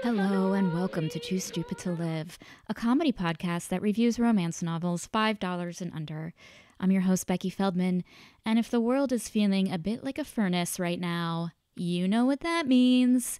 Hello and welcome to Too Stupid to Live, a comedy podcast that reviews romance novels $5 and under. I'm your host, Becky Feldman, and if the world is feeling a bit like a furnace right now, you know what that means.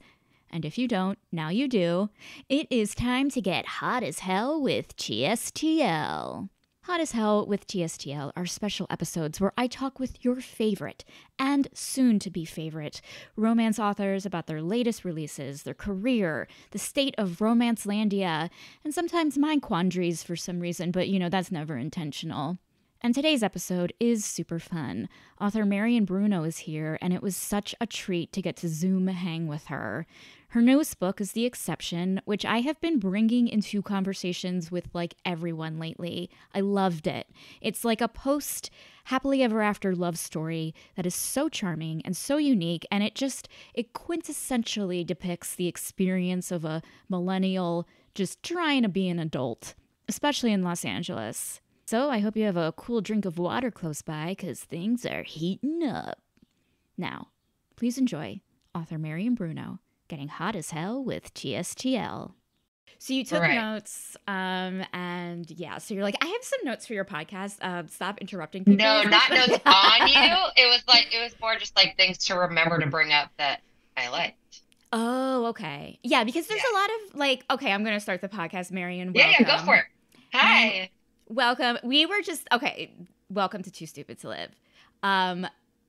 And if you don't, now you do. It is time to get hot as hell with TSTL. Hot as Hell with TSTL are special episodes where I talk with your favorite and soon-to-be favorite romance authors about their latest releases, their career, the state of Romancelandia, and sometimes my quandaries for some reason, but that's never intentional. And today's episode is super fun. Author Marian Bruno is here, and it was such a treat to get to Zoom hang with her. Her newest book is The Exception, which I have been bringing into conversations with everyone lately. I loved it. It's like a post-happily ever after love story that is so charming and so unique, and it quintessentially depicts the experience of a millennial just trying to be an adult, especially in Los Angeles. So I hope you have a cool drink of water close by, because things are heating up. Now, please enjoy author Marian Bruno getting hot as hell with TSTL. So you took notes, and yeah, so you're like, I have some notes for your podcast. Stop interrupting people. No, not notes on you. It was more just things to remember to bring up that I liked. Oh, okay. Yeah, because there's a lot of okay, I'm going to start the podcast, Marian. Welcome. Yeah, go for it. Hi. Welcome. Welcome to Too Stupid to Live.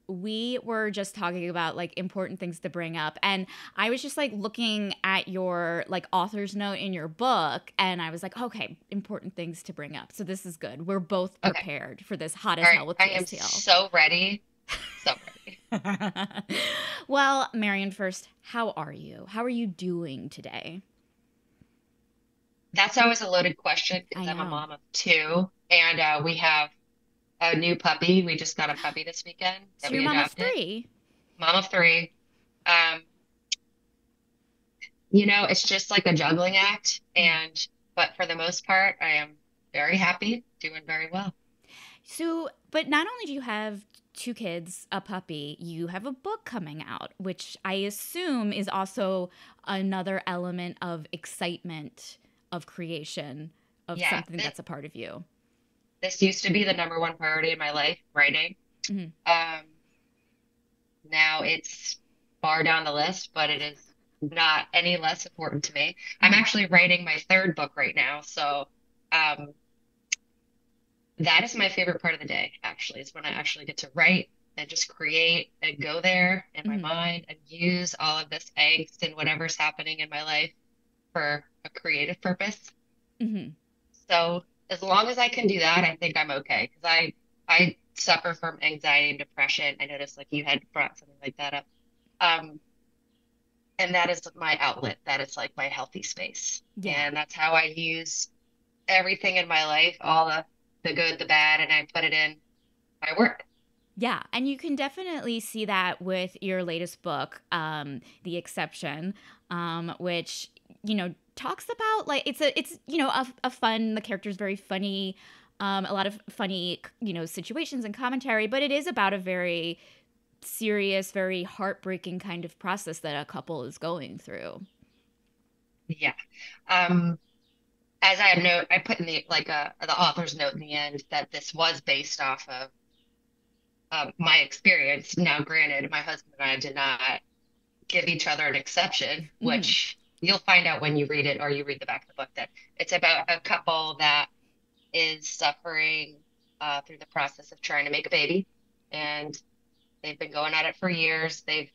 We were just talking about important things to bring up, and I was just looking at your author's note in your book, and I was like, okay, important things to bring up. So this is good. We're both prepared for this hot as hell with TSTL. I am so ready. So ready. Well, Marian, first, how are you? How are you doing today? That's always a loaded question because I'm a mom of two, and we have a new puppy. We just got a puppy this weekend that we adopted. Mom of three. Mom of three. It's just like a juggling act, but for the most part, I am very happy, doing very well. So, but not only do you have two kids, a puppy, you have a book coming out, which I assume is also another element of excitement of creation of something that's a part of you. This used to be the number one priority in my life, writing. Mm-hmm. Now it's far down the list, but it is not any less important to me. Mm-hmm. I'm actually writing my third book right now. So that is my favorite part of the day, actually, is when I actually get to write and just create and go there in my mind and use all of this angst and whatever's happening in my life for a creative purpose. Mm-hmm. So as long as I can do that, I think I'm okay. Because I suffer from anxiety and depression. I noticed you had brought something like that up. And that is my outlet. That is my healthy space. Yeah. And that's how I use everything in my life, all the good, the bad, and I put it in my work. Yeah, and you can definitely see that with your latest book, The Exception, which talks about it's a fun. The character's very funny, a lot of funny situations and commentary, but it is about a very serious, very heartbreaking kind of process that a couple is going through. Yeah. As I put in the author's note in the end that this was based off of my experience. Now, granted, my husband and I did not give each other an exception, which you'll find out when you read it or you read the back of the book, that it's about a couple that is suffering through the process of trying to make a baby. And they've been going at it for years. They've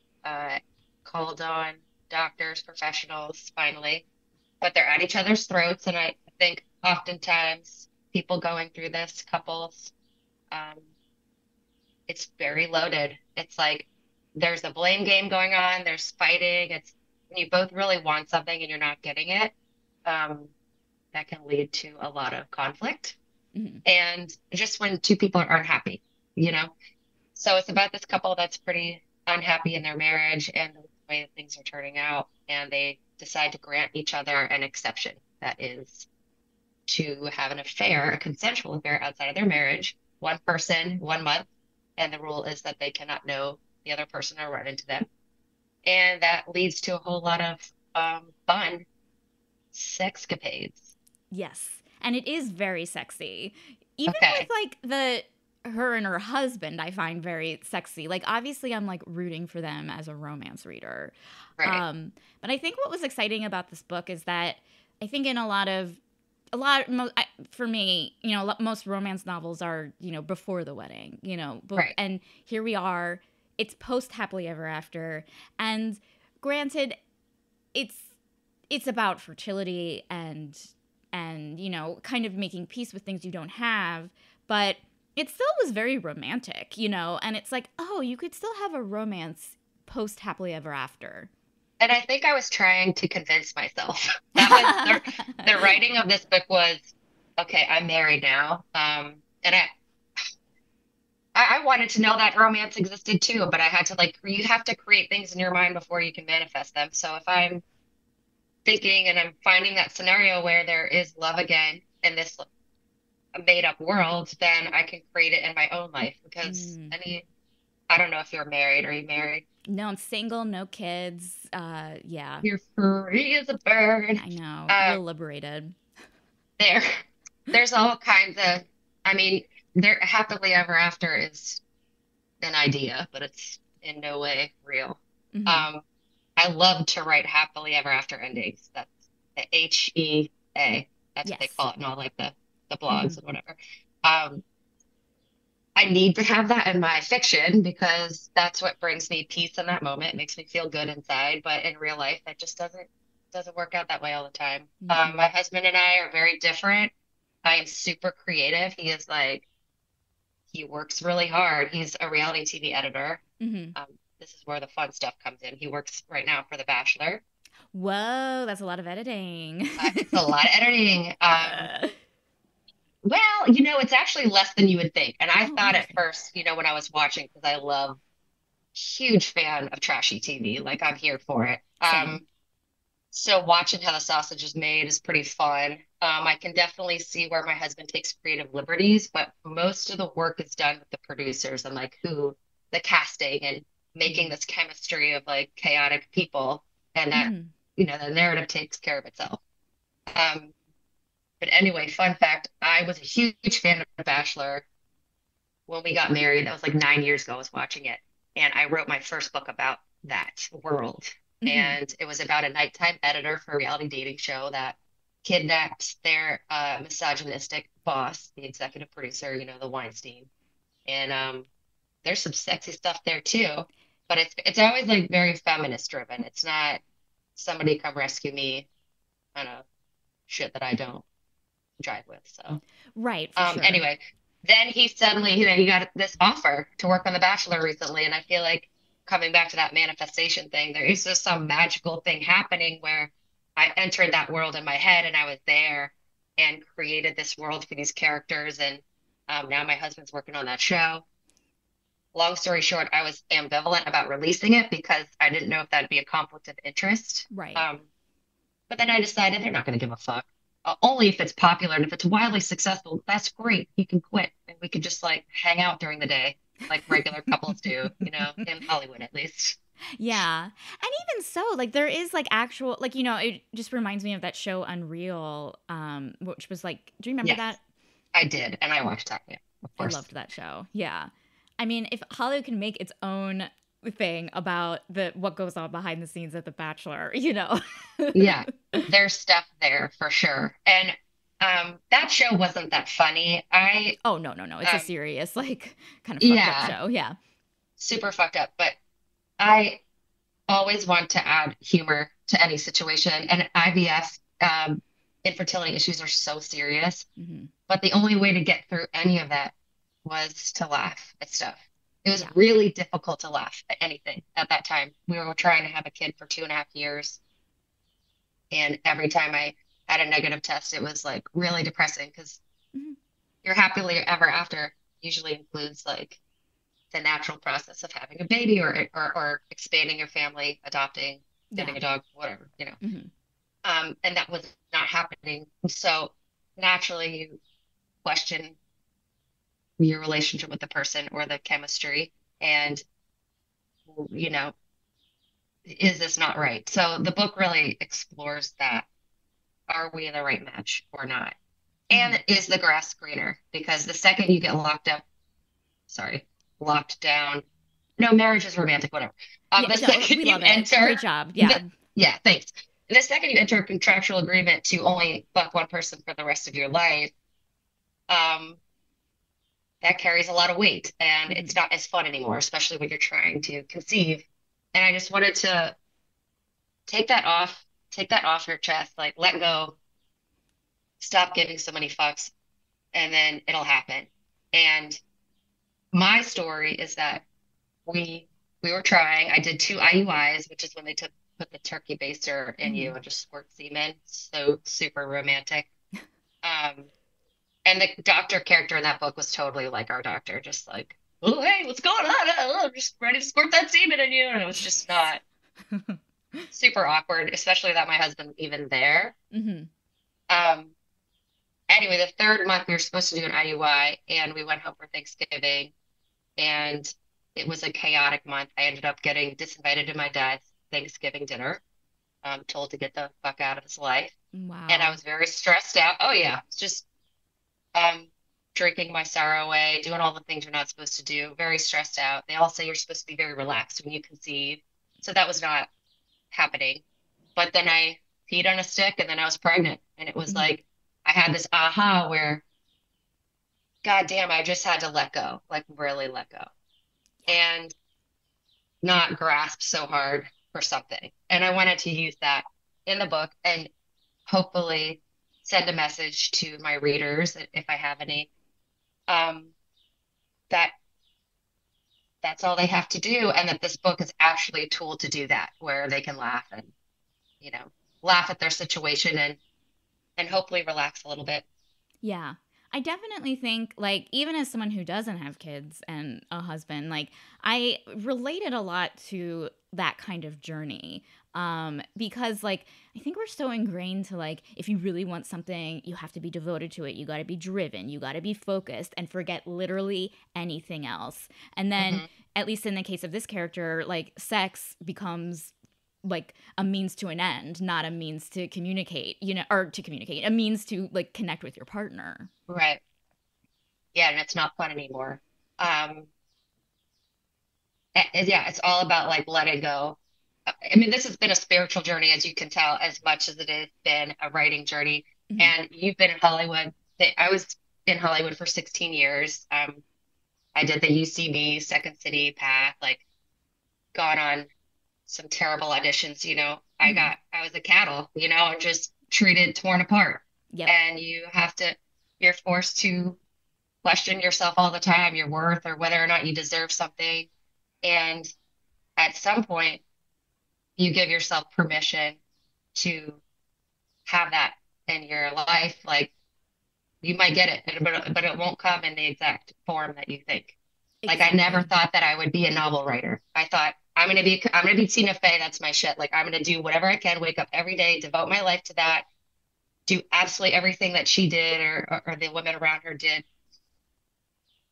called on doctors, professionals, finally, but they're at each other's throats. And I think oftentimes people going through this, couples, it's very loaded. It's there's a blame game going on. There's fighting. It's when you both really want something and you're not getting it, that can lead to a lot of conflict. Mm-hmm. And just when two people aren't happy, So it's about this couple that's pretty unhappy in their marriage and the way that things are turning out. And they decide to grant each other an exception. That is to have an affair, a consensual affair outside of their marriage, one person, 1 month. And the rule is that they cannot know the other person or run into them. And that leads to a whole lot of fun sexcapades. Yes. And it is very sexy. Even with Okay. like the her and her husband, I find very sexy. Like obviously I'm like rooting for them as a romance reader. Right. But I think what was exciting about this book is that I think in for me, most romance novels are, before the wedding, book, Right. and here we are. It's post happily ever after, and granted, it's it's about fertility and kind of making peace with things you don't have, but it still was very romantic, and it's like, oh, you could still have a romance post happily ever after. And I think I was trying to convince myself. That was the writing of this book was, okay, I'm married now. And I wanted to know that romance existed too, but I had to like, you have to create things in your mind before you can manifest them. So if I'm thinking and I'm finding that scenario where there is love again in this made up world, then I can create it in my own life because Mm. I don't know if you're married. Are you married? No, I'm single, no kids. Yeah, You're free as a bird. I know. Um, Real liberated. there, there's all kinds of, I mean, there happily ever after is an idea, but it's in no way real. Hmm. Um, I love to write happily ever after endings. That's HEA. That's what they Yes. call it in all like the Hmm. blogs and whatever. Um, I need to have that in my fiction because that's what brings me peace in that moment. It makes me feel good inside. But in real life, that just doesn't work out that way all the time. Mm-mm. My husband and I are very different. I am super creative. He is like he works really hard. He's a reality TV editor. Hmm. Um, this is where the fun stuff comes in. He works right now for The Bachelor. Whoa, that's a lot of editing. It's a lot of editing. Uh, Well, it's actually less than you would think. And I oh, thought at interesting. first, when I was watching, because I love huge fan of trashy TV. Like I'm here for it. Same. So watching how the sausage is made is pretty fun. I can definitely see where my husband takes creative liberties, but most of the work is done with the producers and like the casting and making Hmm. this chemistry of like chaotic people, and that Hmm. the narrative takes care of itself. Um, but anyway, fun fact: I was a huge fan of The Bachelor when we got married. That was like 9 years ago. I was watching it, and I wrote my first book about that world. Hmm. And it was about a nighttime editor for a reality dating show that kidnapped their misogynistic boss, the executive producer, the Weinstein. And there's some sexy stuff there too, but it's always like very feminist driven. It's not somebody come rescue me kind of shit that I don't jive with. So. Right, for sure. Anyway, then he suddenly, he got this offer to work on The Bachelor recently, and I feel like coming back to that manifestation thing, there is just some magical thing happening where I entered that world in my head and I was there and created this world for these characters, and now my husband's working on that show. Long story short, I was ambivalent about releasing it because I didn't know if that'd be a conflict of interest. Right. Um, but then I decided they're not going to give a fuck. Only if it's popular and if it's wildly successful, that's great. You can quit and we can just like hang out during the day like regular couples do, in Hollywood at least. Yeah. And even so, like there is like actual like it just reminds me of that show Unreal, which was like, do you remember Yes, that? I did. And I watched that. Yeah, of I course. loved that show. Yeah. I mean, if Hollywood can make its own thing about the what goes on behind the scenes at The Bachelor, Yeah, there's stuff there for sure. And that show wasn't that funny. Oh, no, no, no. It's a Um, serious, like, kind of fucked up yeah, show. Yeah. super fucked up. But I always want to add humor to any situation. And IVF, infertility issues are so serious. Hmm. But the only way to get through any of that was to laugh at stuff. It was Yeah. really difficult to laugh at anything at that time. We were trying to have a kid for 2.5 years. And every time I had a negative test, it was like really depressing because Hmm. your happily ever after usually includes like the natural process of having a baby or expanding your family, adopting, Yeah. getting a dog, whatever. Hmm. And that was not happening. So naturally, you question your relationship with the person or the chemistry. And, you know, is this not right? So the book really explores that. Are we the right match or not? Hmm. And is the grass greener? Because the second you get locked down, no, marriage is romantic, whatever. Yeah, The no, second we you love it. enter Great job. the, Yeah. yeah, thanks. The second you enter a contractual agreement to only fuck one person for the rest of your life, um, that carries a lot of weight and it's Hmm. not as fun anymore, especially when you're trying to conceive. And I just wanted to take that off, take that off your chest, like let go, stop giving so many fucks, and then it'll happen. And my story is that we we were trying. I did two IUIs, which is when they took put the turkey baster in you Hmm. and just squirt semen. So super romantic. Um, and the doctor character in that book was totally like our doctor, just like, oh hey, what's going on? I'm just ready to squirt that semen in you. And it was just Jeez. not super awkward, especially without my husband even there. Hmm. Um, anyway, the third month we were supposed to do an IUI, and we went home for Thanksgiving, and it was a chaotic month. I ended up getting disinvited to my dad's Thanksgiving dinner, told to get the fuck out of his life. And I Wow. was very stressed out. Oh yeah, it's just um drinking my sorrow away, doing all the things you're not supposed to do, very stressed out. They all say you're supposed to be very relaxed when you conceive. So that was not happening. But then I peed on a stick and then I was pregnant. And it was Hmm. like I had this aha where, God damn, I just had to let go, like really let go. And not grasp so hard for something. And I wanted to use that in the book and hopefully send a message to my readers, if I have any, um, that that's all they have to do, and that this book is actually a tool to do that, where they can laugh and, you know, laugh at their situation and hopefully relax a little bit. Yeah. I definitely think, like, even as someone who doesn't have kids and a husband, like, I related a lot to that kind of journey. Because, like, I think we're so ingrained to, like, if you really want something, you have to be devoted to it. You got to be driven. You got to be focused and forget literally anything else. And then, Hmm. at least in the case of this character, like, sex becomes like a means to an end, not a means to communicate, or to communicate, a means to like connect with your partner. Right. Yeah, and it's not fun anymore. Um, yeah, it's all about like letting go. I mean, this has been a spiritual journey, as you can tell, as much as it has been a writing journey. Hmm. And you've been in Hollywood. I was in Hollywood for 16 years. I did the UCB Second City path, like gone on some terrible auditions. Hmm. I was a cattle, and just treated, torn apart. Yep. And you're forced to question yourself all the time, your worth or whether or not you deserve something. And at some point, you give yourself permission to have that in your life. Like you might get it, but it won't come in the exact form that you think. Like I never Exactly. thought that I would be a novel writer. I thought I'm gonna be Tina Fey. That's my shit. Like I'm gonna do whatever I can, wake up every day, devote my life to that, do absolutely everything that she did or the women around her did.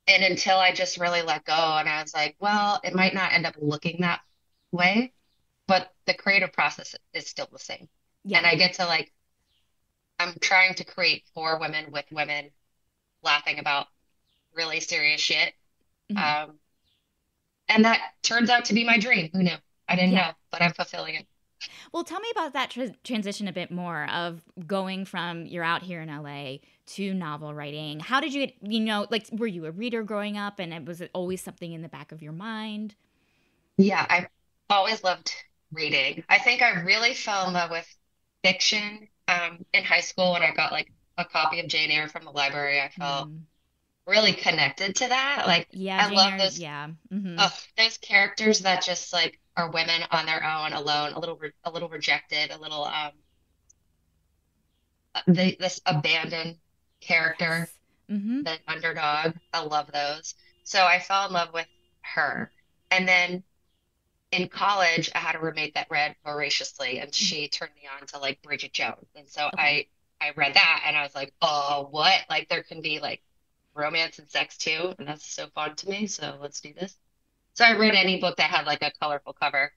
And until I just really let go, and I was like, well, it might not end up looking that way, but the creative process is still the same. And Yeah. I get to like I'm trying to create for women with women laughing about really serious shit. Hmm. Um, and that turns out to be my dream. Who knew? I didn't Yeah. know, but I'm fulfilling it. Well, tell me about that transition a bit more of going from you're out here in LA to novel writing. How did you get, like, were you a reader growing up and was it always something in the back of your mind? Yeah, I've always loved reading. I think I really fell in love with fiction in high school when I got like a copy of Jane Eyre from the library. I felt Mm. really connected to that. Like Yeah, I Jane love Eyre. Yeah. Hmm. those characters that just like are women on their own, alone, a little rejected, a little this abandoned character, Yes. Hmm. the underdog. I love those. So I fell in love with her. And then in college, I had a roommate that read voraciously, and Hmm. she turned me on to like Bridget Jones. And so Okay. I read that, and I was like, oh, what? Like there can be like romance and sex too, and that's so fun to me. So let's do this. So I read any book that had like a colorful cover.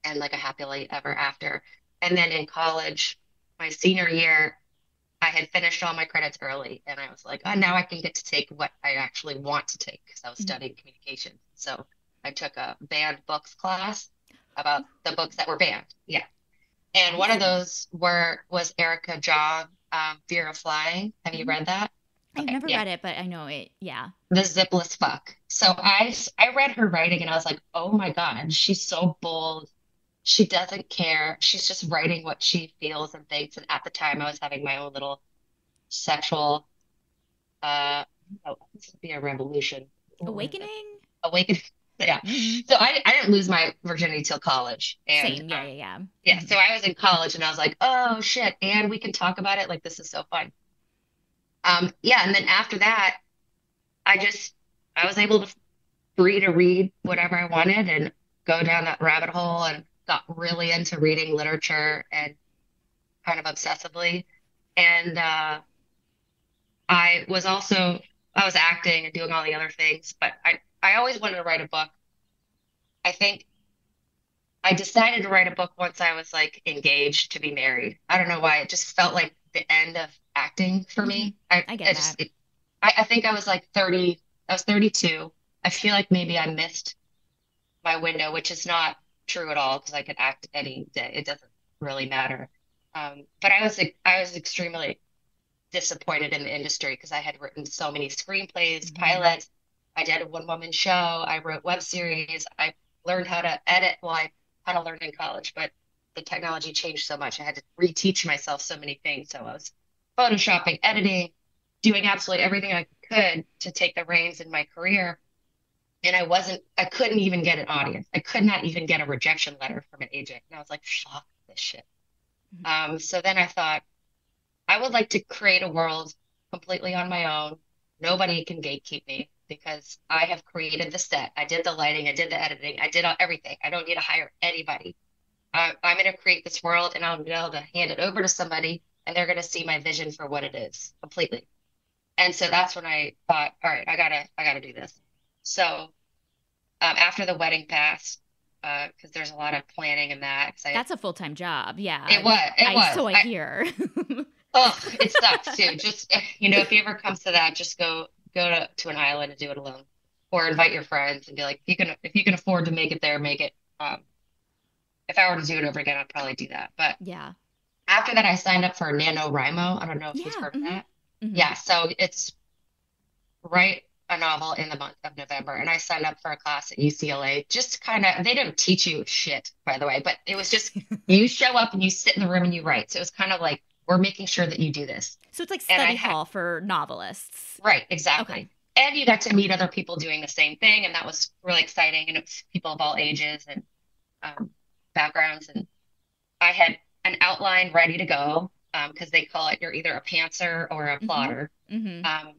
and like a happily ever after. And then in college, my senior year, I had finished all my credits early, and I was like, oh, now I can get to take what I actually want to take because I was Mhm. studying communication. So I took a banned books class about the books that were banned. Yeah. And one of Awesome. those was Erica Jong, Fear of Flying. Have you Mhm. read that? I've Okay, never yeah. read it, but I know it. Yeah. The Zipless Fuck. So I read her writing and I was like, oh my God, she's so bold. She doesn't care. She's just writing what she feels and thinks. And at the time, I was having my own little sexual, oh, this would be a revolution. What is it? Awakening? Awakening. Yeah. Hmm. So I didn't lose my virginity till college. And Same. Yeah, yeah, yeah. yeah, Hmm. so I was in college and I was like, oh shit, and we can talk about it. Like, this is so fun. Yeah, and then after that, I just I was able to free to read whatever I wanted and go down that rabbit hole and got really into reading literature and kind of obsessively. And I was acting and doing all the other things, but I always wanted to write a book. I think I decided to write a book once I was like engaged to be married. I don't know why. It just felt like the end of acting for Hmm. me. I, I get I that. just, it, I think I was like 30, I was 32. I feel like maybe I missed my window, which is not true at all because I could act any day. It doesn't really matter. But I was extremely disappointed in the industry because I had written so many screenplays, Hmm. pilots. I did a one-woman show. I wrote web series. I learned how to edit. Well, I kind of learned in college, but the technology changed so much. I had to reteach myself so many things. So I was photoshopping, editing, doing absolutely everything I could to take the reins in my career. And I couldn't even get an audience. I could not even get a rejection letter from an agent. And I was like, fuck this shit. So then I thought, I would like to create a world completely on my own. Nobody can gatekeep me because I have created the set. I did the lighting, I did the editing, I did everything. I don't need to hire anybody. I'm going to create this world and I'll be able to hand it over to somebody and they're going to see my vision for what it is completely. And so that's when I thought, all right, I gotta do this. So after the wedding passed, because there's a lot of planning in that, That's a full-time job. it Yeah. was, it was. So I hear. Oh, it sucks too. Just if he ever comes to that, just go to an island and do it alone, or invite your friends and be like, if you can afford to make it there, make it. If I were to do it over again, I'd probably do that. But Yeah. after that, I signed up for NaNoWriMo. I don't know if you've Yeah. heard of Hmm. that. Hmm. Yeah, so it's write a novel in the month of November, and I signed up for a class at UCLA. Just kind of, they don't teach you shit, by the way, but it was just you show up and you sit in the room and you write. So it was kind of like we're making sure that you do this. So it's like And I study had hall for novelists. Right, Okay. exactly. And you got to meet other people doing the same thing, and that was really exciting. And it's people of all ages and um, backgrounds. And I had an outline ready to go because they call it you're either a pantser or a Hmm. plotter. Hmm. Um,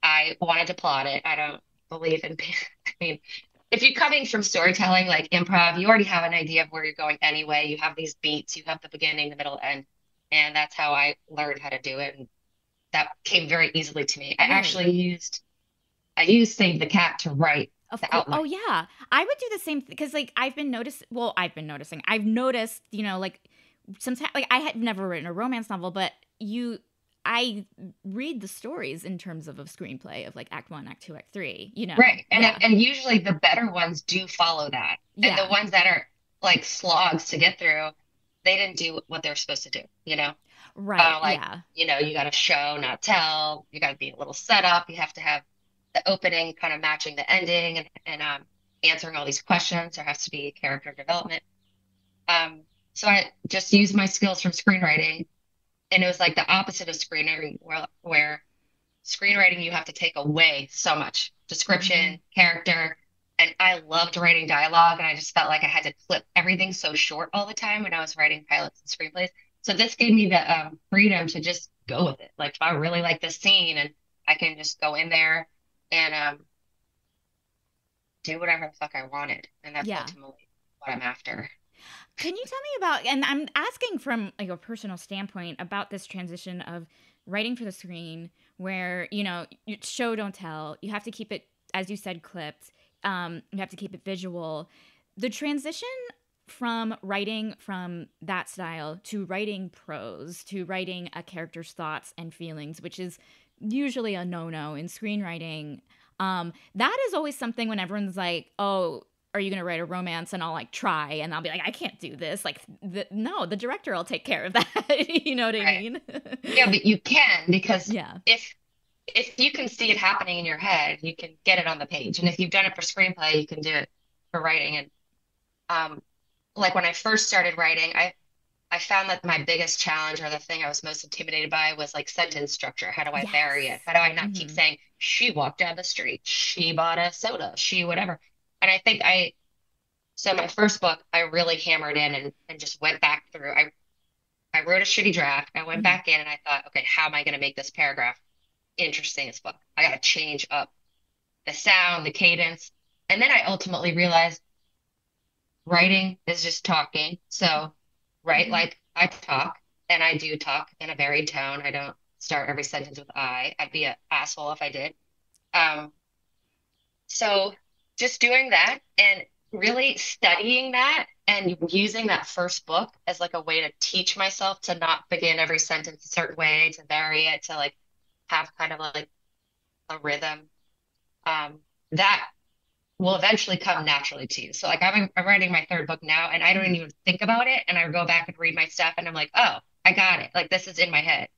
I wanted to plot it. I don't believe in, I mean, if you're coming from storytelling like improv, you already have an idea of where you're going anyway. You have these beats, you have the beginning, the middle, end. And that's how I learned how to do it. And that came very easily to me. Right. I used Save the Cat to write Of the course. Oh outline. yeah. I would do the same because like I've been noticing. I've noticed, like sometimes like I had never written a romance novel, but I read the stories in terms of a screenplay of like act 1, act 2, act 3. Right. Yeah. And usually the better ones do follow that. And the Yeah. ones that are like slogs to get through, they didn't do what they're supposed to do? Right. Like, Yeah. you got to show, not tell. You got to be a little setup. You have to have the opening kind of matching the ending and answering all these questions. There has to be character development. So I just used my skills from screenwriting, and it was like the opposite of screenwriting, where screenwriting you have to take away so much Hmm. description, character, and I loved writing dialogue, and I just felt like I had to clip everything so short all the time when I was writing pilots and screenplays. So this gave me the freedom to just go with it. Like if I really like this scene, and I can just go in there and do whatever the fuck I wanted, and that's Yeah. ultimately what I'm after. Can you tell me about, and I'm asking from like a personal standpoint about this transition of writing for the screen where, you show, don't tell. You have to keep it, as you said, clipped. You have to keep it visual. The transition from writing from that style to writing prose to writing a character's thoughts and feelings, which is usually a no-no in screenwriting. That is always something when everyone's like, "Oh, are you going to write a romance?" And I'll like try, and I'll be like, "I can't do this." Like, no, the director will take care of that. You know what I Right. mean? Yeah, but you can because Yeah. if you can see it happening in your head, you can get it on the page. And if you've done it for screenplay, you can do it for writing. And um, like when I first started writing, I found that my biggest challenge or the thing I was most intimidated by was like sentence structure. How do I vary it? Yes. How do I not keep Mm-hmm. saying she walked down the street, she bought a soda, she whatever. And I think I so my first book I really hammered in and just went back through. I wrote a shitty draft. I went Mm-hmm. back in and I thought, okay, how am I going to make this paragraph interesting as fuck? I got to change up the sound, the cadence. And then I ultimately realized writing is just talking. So, right, Mm-hmm. like I talk and I do talk in a varied tone. I don't start every sentence with I. I'd be an asshole if I did. Um, so just doing that and really studying that and using that first book as like a way to teach myself to not begin every sentence a certain way, to vary it, to like have kind of like a rhythm. That will eventually come naturally to you. So like I'm writing my third book now and I don't Mm-hmm. even think about it. And I go back and read my stuff and I'm like, oh, I got it. Like this is in my head.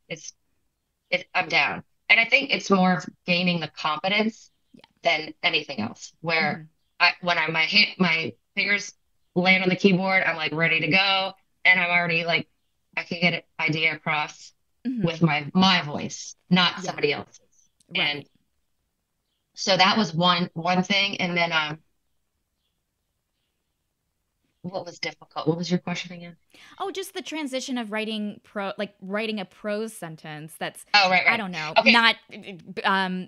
I'm down. And I think it's more of gaining the confidence Yeah. than anything else. Where Mm-hmm. my fingers land on the keyboard, I'm like ready to go. And I'm already like, I can get an idea across Mm-hmm. with my voice, not Yeah. somebody else's. And Right. so that was one thing. And then what was difficult? What was your question again? Oh, just the transition of writing a prose sentence that's, Oh, right, I right. don't know, Okay. not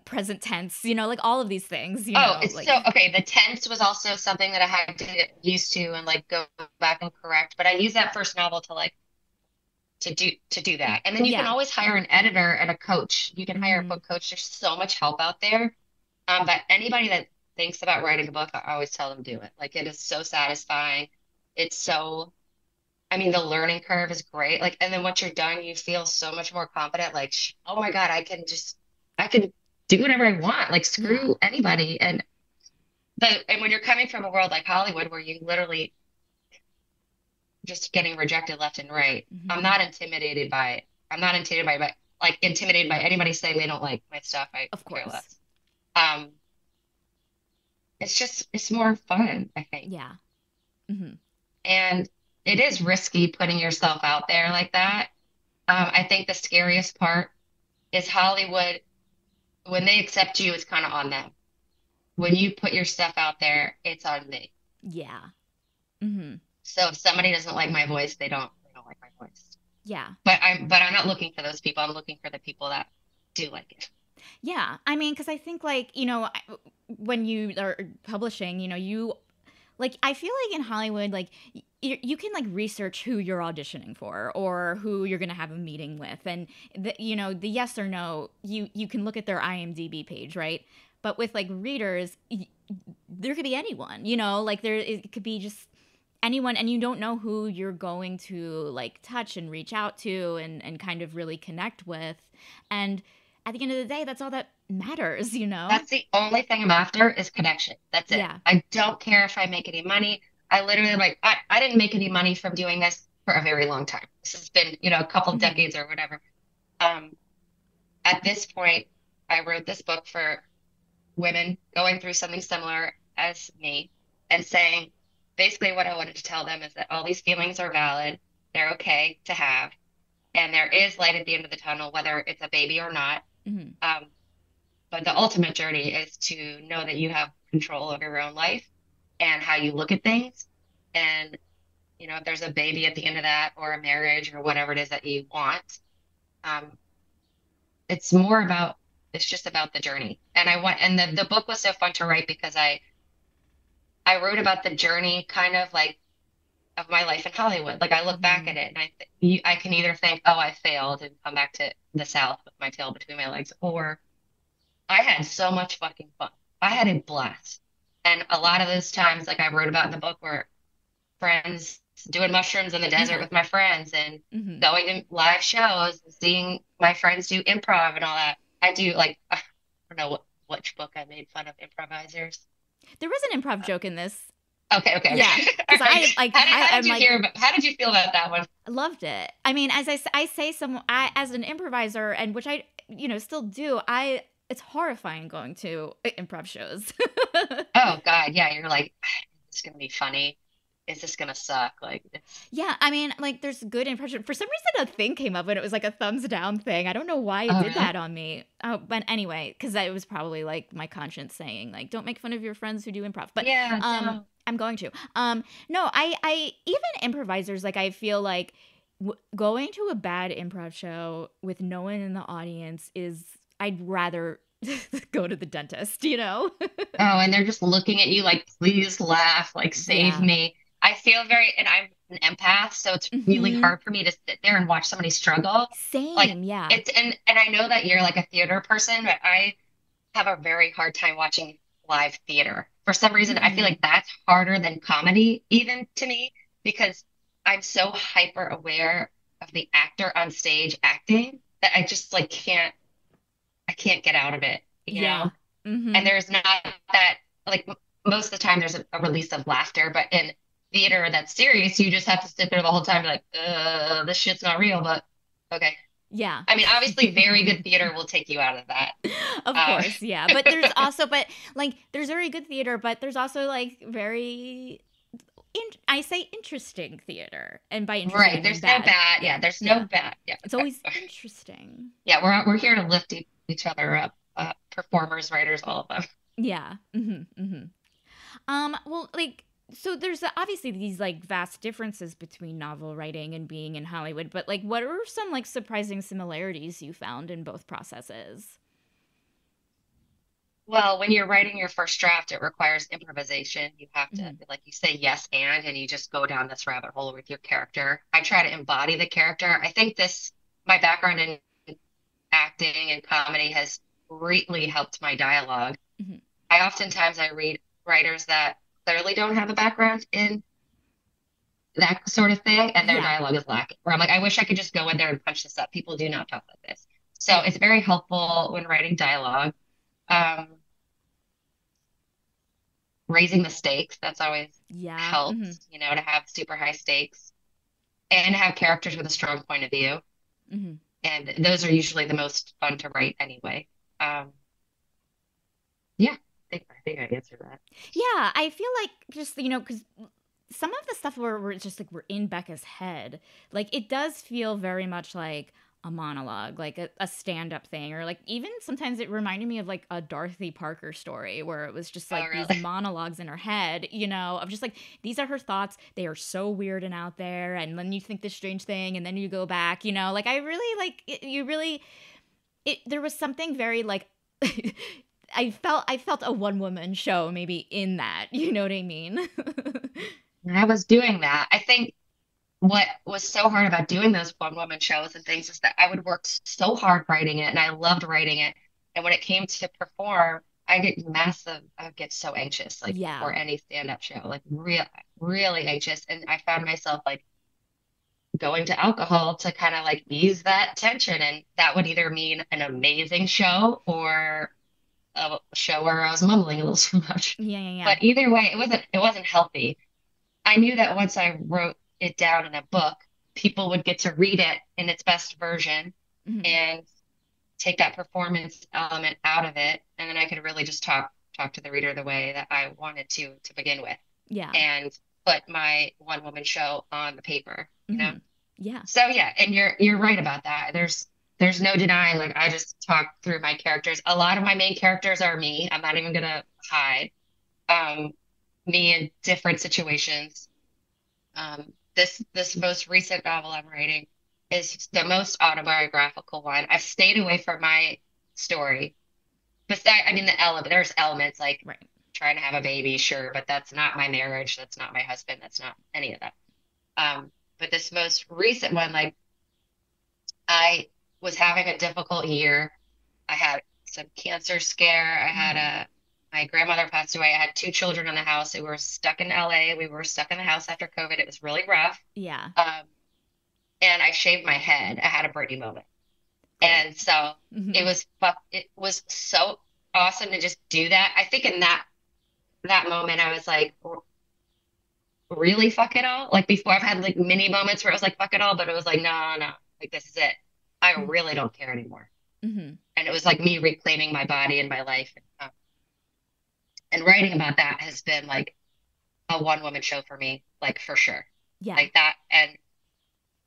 present tense, like all of these things, Oh, it's so like okay. The tense was also something that I had to get used to and like go back and correct. But I use that first novel to like to do that. And then you can yeah. always hire an editor and a coach. You can hire a Mhm. book coach. There's so much help out there. But anybody that thinks about writing a book, I always tell them do it. Like it is so satisfying. It's so I mean, the learning curve is great. Like, and then once you're done, you feel so much more confident. Like, oh my God, I can do whatever I want. Like, Yeah. screw anybody. And when you're coming from a world like Hollywood, where you literally just getting rejected left and right, I'm Mhm. not intimidated by it. I'm not intimidated by anybody saying they don't like my stuff. I Of could care course. less. Um, it's more fun, I think. Yeah. Mhm. And it is risky putting yourself out there like that. I think the scariest part is Hollywood. When they accept you, it's kind of on them. When you put your stuff out there, it's on me. Yeah. Mhm. So if somebody doesn't like my voice, they don't like my voice. Yeah. But I'm not looking for those people. I'm looking for the people that do like it. Yeah. I mean, cuz I think like, when you are publishing, you like I feel like in Hollywood like you can like research who you're auditioning for or who you're going to have a meeting with, and the yes or no, you can look at their IMDb page, right? But with like readers, there could be anyone, like it could be just anyone, and you don't know who you're going to like touch and reach out to and kind of really connect with. And at the end of the day, that's all that matters. That's the only thing I'm after is connection. That's it. Yeah. I don't care if I make any money. I literally like I didn't make any money from doing this for a very long time. This has been, a couple of Hmm. decades or whatever. Um, at this point, I wrote this book for women going through something similar as me and saying basically what I wanted to tell them is that all these feelings are valid. They're okay to have. And there is light at the end of the tunnel, whether it's a baby or not. Hmm. Um, but the ultimate journey is to know that you have control over your own life and how you look at things. And, if there's a baby at the end of that or a marriage or whatever it is that you want, um, it's more about, it's just about the journey. And the book was so fun to write because I wrote about the journey kind of like of my life in Hollywood. Like I look back Hmm. at it and I can either think, oh, I failed and come back to the South with my tail between my legs, or I had so much fucking fun. I had a blast. And a lot of those times, like I wrote about in the book, were friends, doing mushrooms in the desert Yeah. with my friends and Hmm. going to live shows and seeing my friends do improv and all that. I do like, I don't know which book I made fun of improvisers. There was an improv joke in this. Okay, okay, Yeah, okay. All because right. How did I'm you like hear about, how did you feel about that one? loved it. I mean, I say as an improviser, and which I still do. It's horrifying going to improv shows. Oh God, yeah, you're like, is this gonna be funny? Is this gonna suck? Like it's Yeah, I mean, like, there's good impression. For some reason, a thing came up and it was like a thumbs down thing. I don't know why it oh did really? that on me. Oh, but anyway, because it was probably like my conscience saying, like, don't make fun of your friends who do improv. But Yeah, no. I'm going to. No, I even improvisers, like, I feel like going to a bad improv show with no one in the audience is, I'd rather go to the dentist, you know? Oh, and they're just looking at you like, please laugh, like save Yeah. me. I feel very, and I'm an empath, so it's really Mm-hmm. hard for me to sit there and watch somebody struggle. Like Same. Yeah. it's, and I know that you're like a theater person, but I have a very hard time watching live theater. For some reason, I feel Mm-mm. like that's harder than comedy, even to me, because I'm so hyper aware of the actor on stage acting that I just like I can't get out of it, you Yeah. know? Mm-hmm. And there's not that, like, most of the time there's a release of laughter, but in theater that's serious, you just have to sit there the whole time, like, this shit's not real, but okay. Yeah. I mean, obviously, very good theater will take you out of that. Of Um, course, yeah. But there's also, but like, there's very good theater, but there's also like very, I say interesting theater, and by interesting I right. mean There's no bad. bad. Yeah, Yeah, there's yeah. no bad. Yeah. It's always interesting. Yeah, we're here to lift each other up, performers, writers, all of them. Yeah. Mm-hmm. Mm-hmm. Well, like, so there's obviously these like vast differences between novel writing and being in Hollywood, but like, what are some like surprising similarities you found in both processes? Well, when you're writing your first draft, it requires improvisation. You have to, Mm-hmm. like you say, yes, and you just go down this rabbit hole with your character. I try to embody the character. I think my background in acting and comedy has greatly helped my dialogue. Mm-hmm. I read writers that clearly don't have a background in that sort of thing, and their Yeah. dialogue is lacking. Where I'm like, I wish I could just go in there and punch this up. People do not talk like this. So Yeah. it's very helpful when writing dialogue. Um, Raising the stakes, that's always Yeah. Mm-hmm. helps, to have super high stakes and have characters with a strong point of view. Mm-hmm. And those are usually the most fun to write anyway. Um, yeah, I think I answered that. Yeah, I feel like just because some of the stuff where we're just like we're in Becca's head, like it does feel very much like a monologue, like a stand-up thing, or like even sometimes it reminded me of like a Dorothy Parker story where it was just Oh, like these really? monologues in her head, of just like these are her thoughts. They are so weird and out there, and then you think this strange thing, and then you go back, like I really like it, you really it. There was something very like. I felt a one woman show maybe in that. You know what I mean? And I was doing that. I think what was so hard about doing those one woman shows and things is that I would work so hard writing it and I loved writing it. And when it came to perform, I would get so anxious, like Yeah. before any stand-up show, like really anxious. And I found myself like going to alcohol to kind of like ease that tension. And that would either mean an amazing show or a show where I was mumbling a little too much. Yeah, yeah, yeah. But either way, it wasn't healthy. I knew that once I wrote it down in a book, people would get to read it in its best version Mhm. and take that performance element out of it, and then I could really just talk to the reader the way that I wanted to begin with, Yeah. and put my one woman show on the paper. Mhm. Yeah. So yeah, and you're right about that. There's no denying, like I just talk through my characters. A lot of my main characters are me. I'm not even gonna hide. Um, Me in different situations. This most recent novel I'm writing is the most autobiographical one. I've stayed away from my story. Besides, I mean, there's elements like Right. trying to have a baby, sure, but that's not my marriage. That's not my husband. That's not any of that. But this most recent one, like I was having a difficult year. I had some cancer scare. I had Mhm. my grandmother passed away. I had two children in the house. We were stuck in LA. We were stuck in the house after COVID. It was really rough. Yeah. Um, and I shaved my head. I had a Britney moment. Great. And so Hmm. it was so awesome to just do that. I think in that moment I was like, really fuck it all? Like before I've had like mini moments where I was like, fuck it all, but it was like, no, no, like this is it. I really don't care anymore. Hmm. And it was like me reclaiming my body and my life. And writing about that has been like a one woman show for me, like for sure. Yeah. Like that and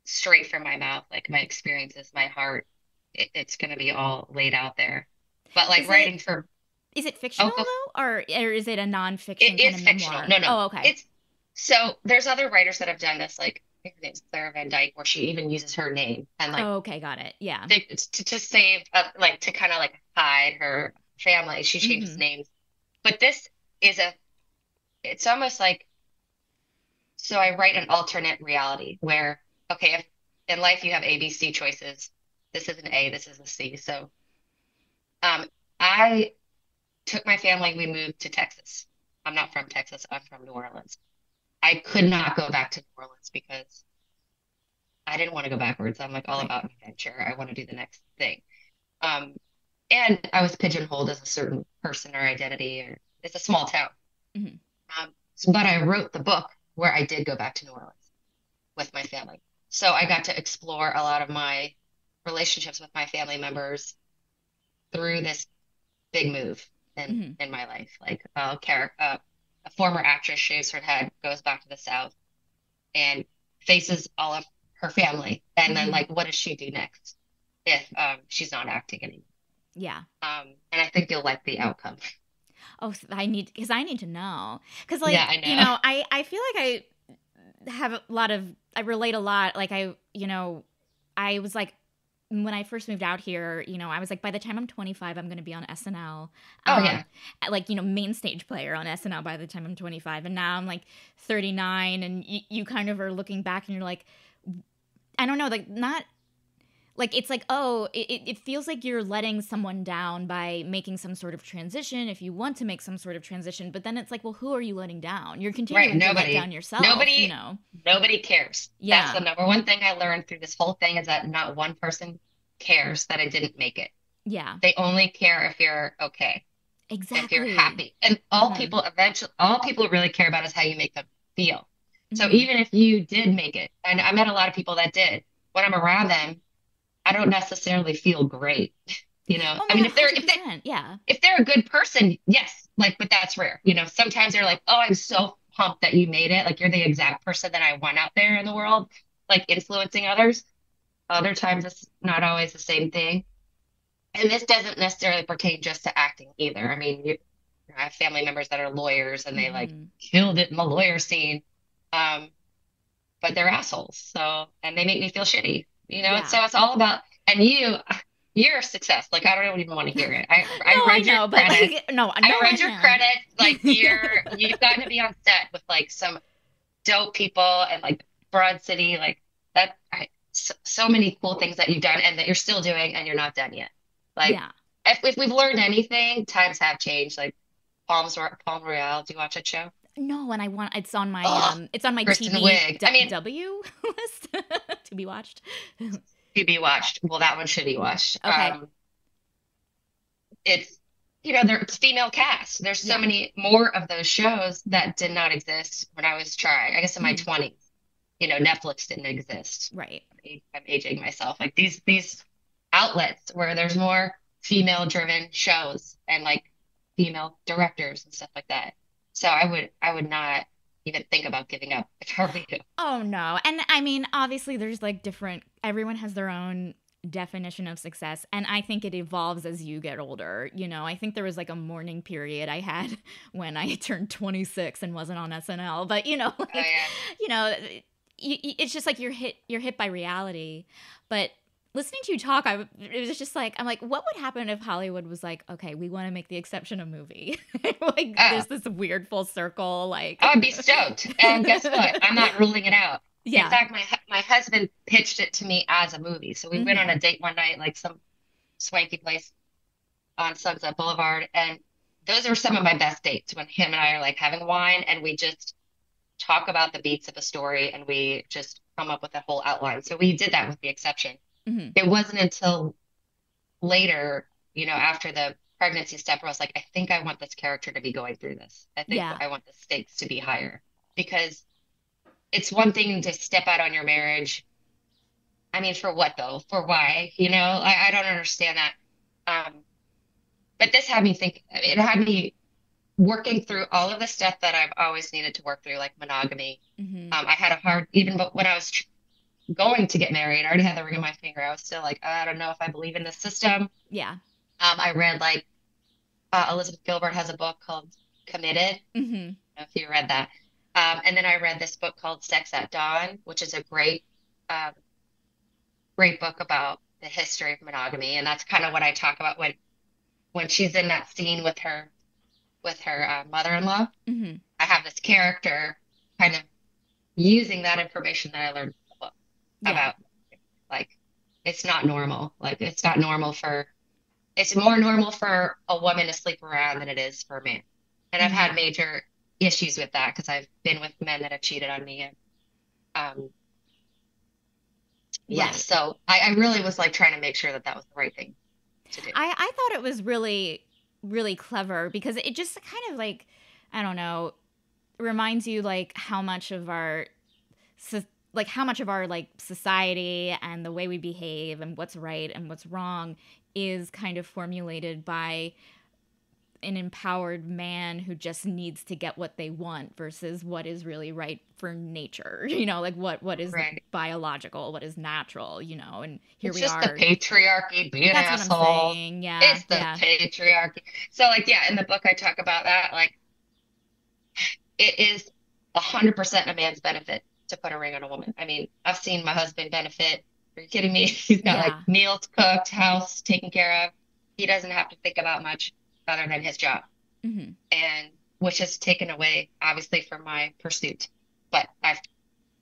straight from my mouth, like my experiences, my heart, it's going to be all laid out there. But like Is it writing for, is it fictional oh, though, or is it a nonfiction it kind is of fictional. memoir? No, no. Oh, okay. It's so there's other writers that have done this, like I think her name's Clara Van Dyke, where she even uses her name and like Oh, okay, got it. Yeah. to save, like to kind of like hide her family. She changes Hmm. names. But this is it's almost like, so I write an alternate reality where, okay, if in life you have A, B, C choices, this is an A, this is a C. So um, I took my family, we moved to Texas. I'm not from Texas, I'm from New Orleans. I could not go back to New Orleans because I didn't want to go backwards. I'm like all Right. about adventure. I want to do the next thing. Um, and I was pigeonholed as a certain person or identity, or it's a small town. Hmm. But I wrote the book where I did go back to New Orleans with my family. So I got to explore a lot of my relationships with my family members through this big move Hmm. in my life. Like a former actress shaves her head, goes back to the South, and faces all of her family. And then Hmm. like, what does she do next if she's not acting anymore? Yeah. And I think you'll like the outcome. Oh, I need because I need to know because Yeah, like I know. I feel like I have a lot of I relate a lot. Like I was like when I first moved out here, I was like, by the time I'm 25, I'm going to be on SNL. Oh yeah, Like, main stage player on SNL by the time I'm 25. And now I'm like 39, and you kind of are looking back and you're like, I don't know, like, not like, it's like, oh, it feels like you're letting someone down by making some sort of transition if you want to make some sort of transition. But then it's like, well, who are you letting down? You're right. continuing to let down Nobody, yourself, nobody, nobody cares. That's the Yeah. number one thing I learned through this whole thing is that not one person cares that I didn't make it. Yeah. They only care if you're okay, if you're Exactly. happy. And Hmm. all people really care about is how you make them feel. So Hmm. even if you did make it, and I met a lot of people that did, when I'm around them, I don't necessarily feel great. Oh I mean, man, 100%. Yeah. if they're a good person, yes, like, but that's rare. Sometimes they're like, oh, I'm so pumped that you made it. Like, you're the exact person that I want out there in the world, like influencing others. Other times it's not always the same thing. And this doesn't necessarily pertain just to acting either. I mean, I have family members that are lawyers and they like Hmm. killed it in the lawyer scene. Um, but they're assholes. So, and they make me feel shitty, Yeah. So it's all about, and you're a success. Like, I don't even want to hear it. I No, I read your know, but credits. like, no, I no, I read your know. credits. Like, you've gotten to be on set with like some dope people and like Broad City, like so many cool things that you've done and that you're still doing and you're not done yet. Like, Yeah. if we've learned anything, times have changed. Like Palm Royale, do you watch that show? No, and I want Oh, it's on my Kristen Wiig. I mean, TBW list to be watched. to be watched. Well, that one should be watched. Okay. It's it's female cast. There's so Yeah. many more of those shows that did not exist when I was trying. I guess in my Mhm. 20s, Netflix didn't exist. Right. I'm aging myself. Like these outlets where there's more female driven shows and like female directors and stuff like that. So I would not even think about giving up if I were you. Oh no. And I mean, obviously there's like different everyone has their own definition of success, and I think it evolves as you get older. I think there was like a mourning period I had when I turned 26 and wasn't on SNL, but Oh like yeah. you know it's just like you're hit by reality. But listening to you talk, it was just like I'm like, what would happen if Hollywood was like, okay, we want to make The Exception a movie? Like Oh, there's this weird full circle, like I would be stoked. And guess what? I'm not ruling it out. In yeah. fact, my husband pitched it to me as a movie. So we went on Hmm. a date one night, like some swanky place on Sunset Boulevard, and those are some of my best dates when him and I are like having wine and we just talk about the beats of a story and we just come up with a whole outline. So we did that with The Exception. Hmm. It wasn't until later, after the pregnancy step where I was like, I think I want this character to be going through this. I think Yeah. I want the stakes to be higher because it's one thing to step out on your marriage. I mean, for what though? For why? I don't understand that. But this had me think, it had me working through all of the stuff that I've always needed to work through, like monogamy. Hmm. I had a hard, even but when I was going to get married, I already had the ring on my finger. I was still like, I don't know if I believe in this system. Yeah. I read like Elizabeth Gilbert has a book called Committed. Hmm. I don't know if you read that. And then I read this book called Sex at Dawn, which is a um, great book about the history of monogamy. And that's kind of what I talk about when she's in that scene with her mother-in-law. Hmm. I have this character kind of using that information that I learned in the book Yeah. about like it's not normal. Like it's more normal for a woman to sleep around than it is for a man. And I've had Hmm. major issues with that because I've been with men that have cheated on me. And um, yeah, Right. so I really was like trying to make sure that that was the right thing to do. I thought it was really, really clever because it just kind of like, I don't know, reminds you like how much of our like society and the way we behave and what's right and what's wrong is kind of formulated by an empowered man who just needs to get what they want versus what is really right for nature. Like what is Right. biological, what is natural, and here It's we just the are. patriarchy being That's what I'm assholes. saying. Yeah. It's the Yeah. patriarchy. So like yeah, in the book I talk about that. Like it is 100% a man's benefit to put a ring on a woman. I mean, I've seen my husband benefit. Are you kidding me? He's got like Yeah. meals cooked, house taken care of. He doesn't have to think about much other than his job, Hmm. and which has taken away obviously from my pursuit. But I've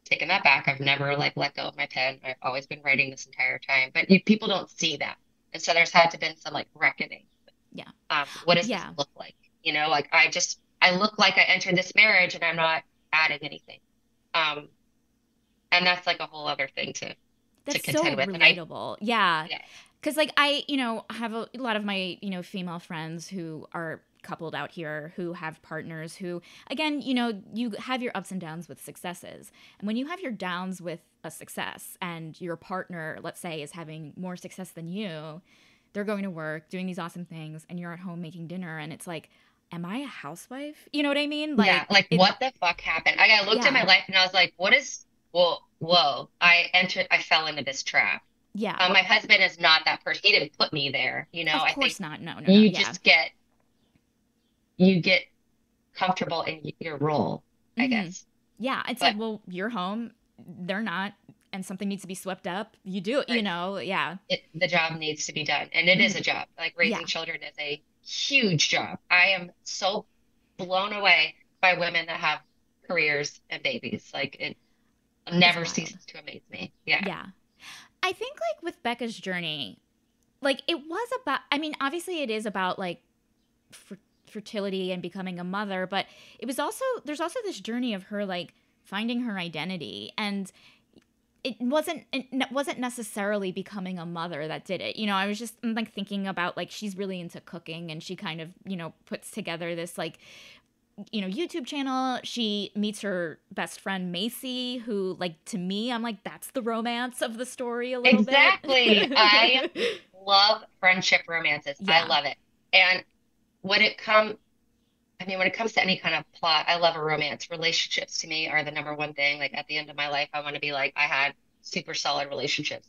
taken that back. I've never like let go of my pen. I've always been writing this entire time. But people don't see that, and so there's had to been some like reckoning. Yeah. What does this Yeah. look like? Like I look like I entered this marriage and I'm not adding anything. Um, and that's like a whole other thing to That's so contend with. And I, relatable. Yeah. yeah, Because, like, have a lot of my, female friends who are coupled out here who have partners who, again, you have your ups and downs with successes. And when you have your downs with a success and your partner, let's say, is having more success than you, they're going to work, doing these awesome things, and you're at home making dinner. And it's like, am I a housewife? You know what I mean? yeah, Like, like what the fuck happened? I looked at yeah, my life and I was like, whoa, I fell into this trap. yeah. My husband is not that person. He didn't put me there. Of I think course not. No, no, no. you Yeah. just you get comfortable in your role, I Hmm. guess. Yeah, it's But like, well, you're home, they're not, and something needs to be swept up. You do, right. yeah. The job needs to be done. And it is Hmm. a job. Like Yeah, raising children is a huge job. I am so blown away by women that have careers and babies. Like it it's never wild. ceases to amaze me. Yeah. Yeah. I think, like, with Becca's journey, like, it was about, I mean, obviously it is about, like, fertility and becoming a mother, but there's also this journey of her, like, finding her identity. And it wasn't necessarily becoming a mother that did it. I was just like thinking about, like, she's really into cooking and she kind of, puts together this, like, YouTube channel. She meets her best friend Macy, who, like, to me, I'm like, that's the romance of the story a little bit. Exactly. I love friendship romances. I Yeah. love it. And when it comes, I mean, when it comes to any kind of plot, I love a romance. Relationships to me are the number one thing. Like at the end of my life, I want to be like, I had super solid relationships.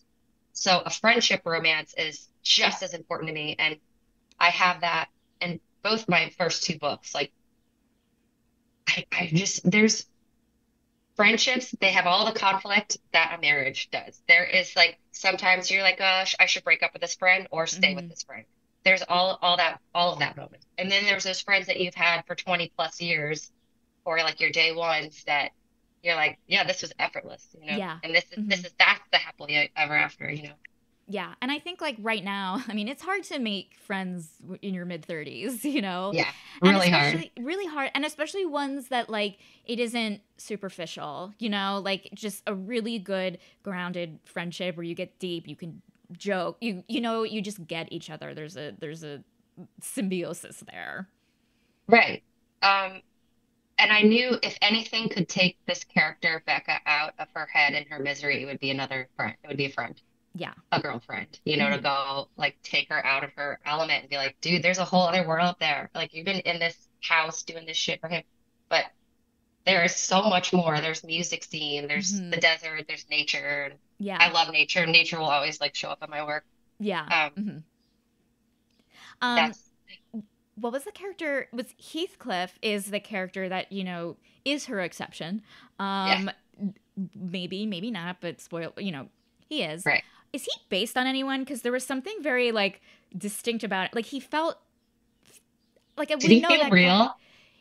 So a friendship romance is just as important to me. And I have that in both my first two books. Like I just, there's friendships, they have all the conflict that a marriage does. There is like, sometimes you're like, I should break up with this friend or stay with Hmm. this friend. There's all of that moment. And then there's those friends that you've had for 20 plus years or like your day ones that you're like, yeah, this was effortless. Yeah. And this Hmm. is that's the happily ever after. Yeah, and I think like right now, I mean, it's hard to make friends in your mid 30s, you know, Yeah, and really hard. especially really hard, and especially ones that like it isn't superficial, you know, like just a really good grounded friendship where you get deep, you can joke, you know, you just get each other. There's a symbiosis there. Right. Um, and I knew if anything could take this character, Becca, out of her head and her misery, it would be another friend. It would be a friend, Yeah. a girlfriend, you know, to Hmm. go like take her out of her element and be like, dude, there's a whole other world up there. Like you've been in this house doing this shit for him, but there is so much more. There's music scene, there's the Hmm. desert, there's nature. And I Yeah. love nature. Nature will always like show up in my work. Yeah. Um, Hmm. Um, that's what was the character? Was Heathcliff is the character that you know is her exception. yeah, Um, maybe, maybe not, but spoil. You know, he is. right. Is he based on anyone? Because there was something very like distinct about it. Like he felt like Did we he know feel that. real?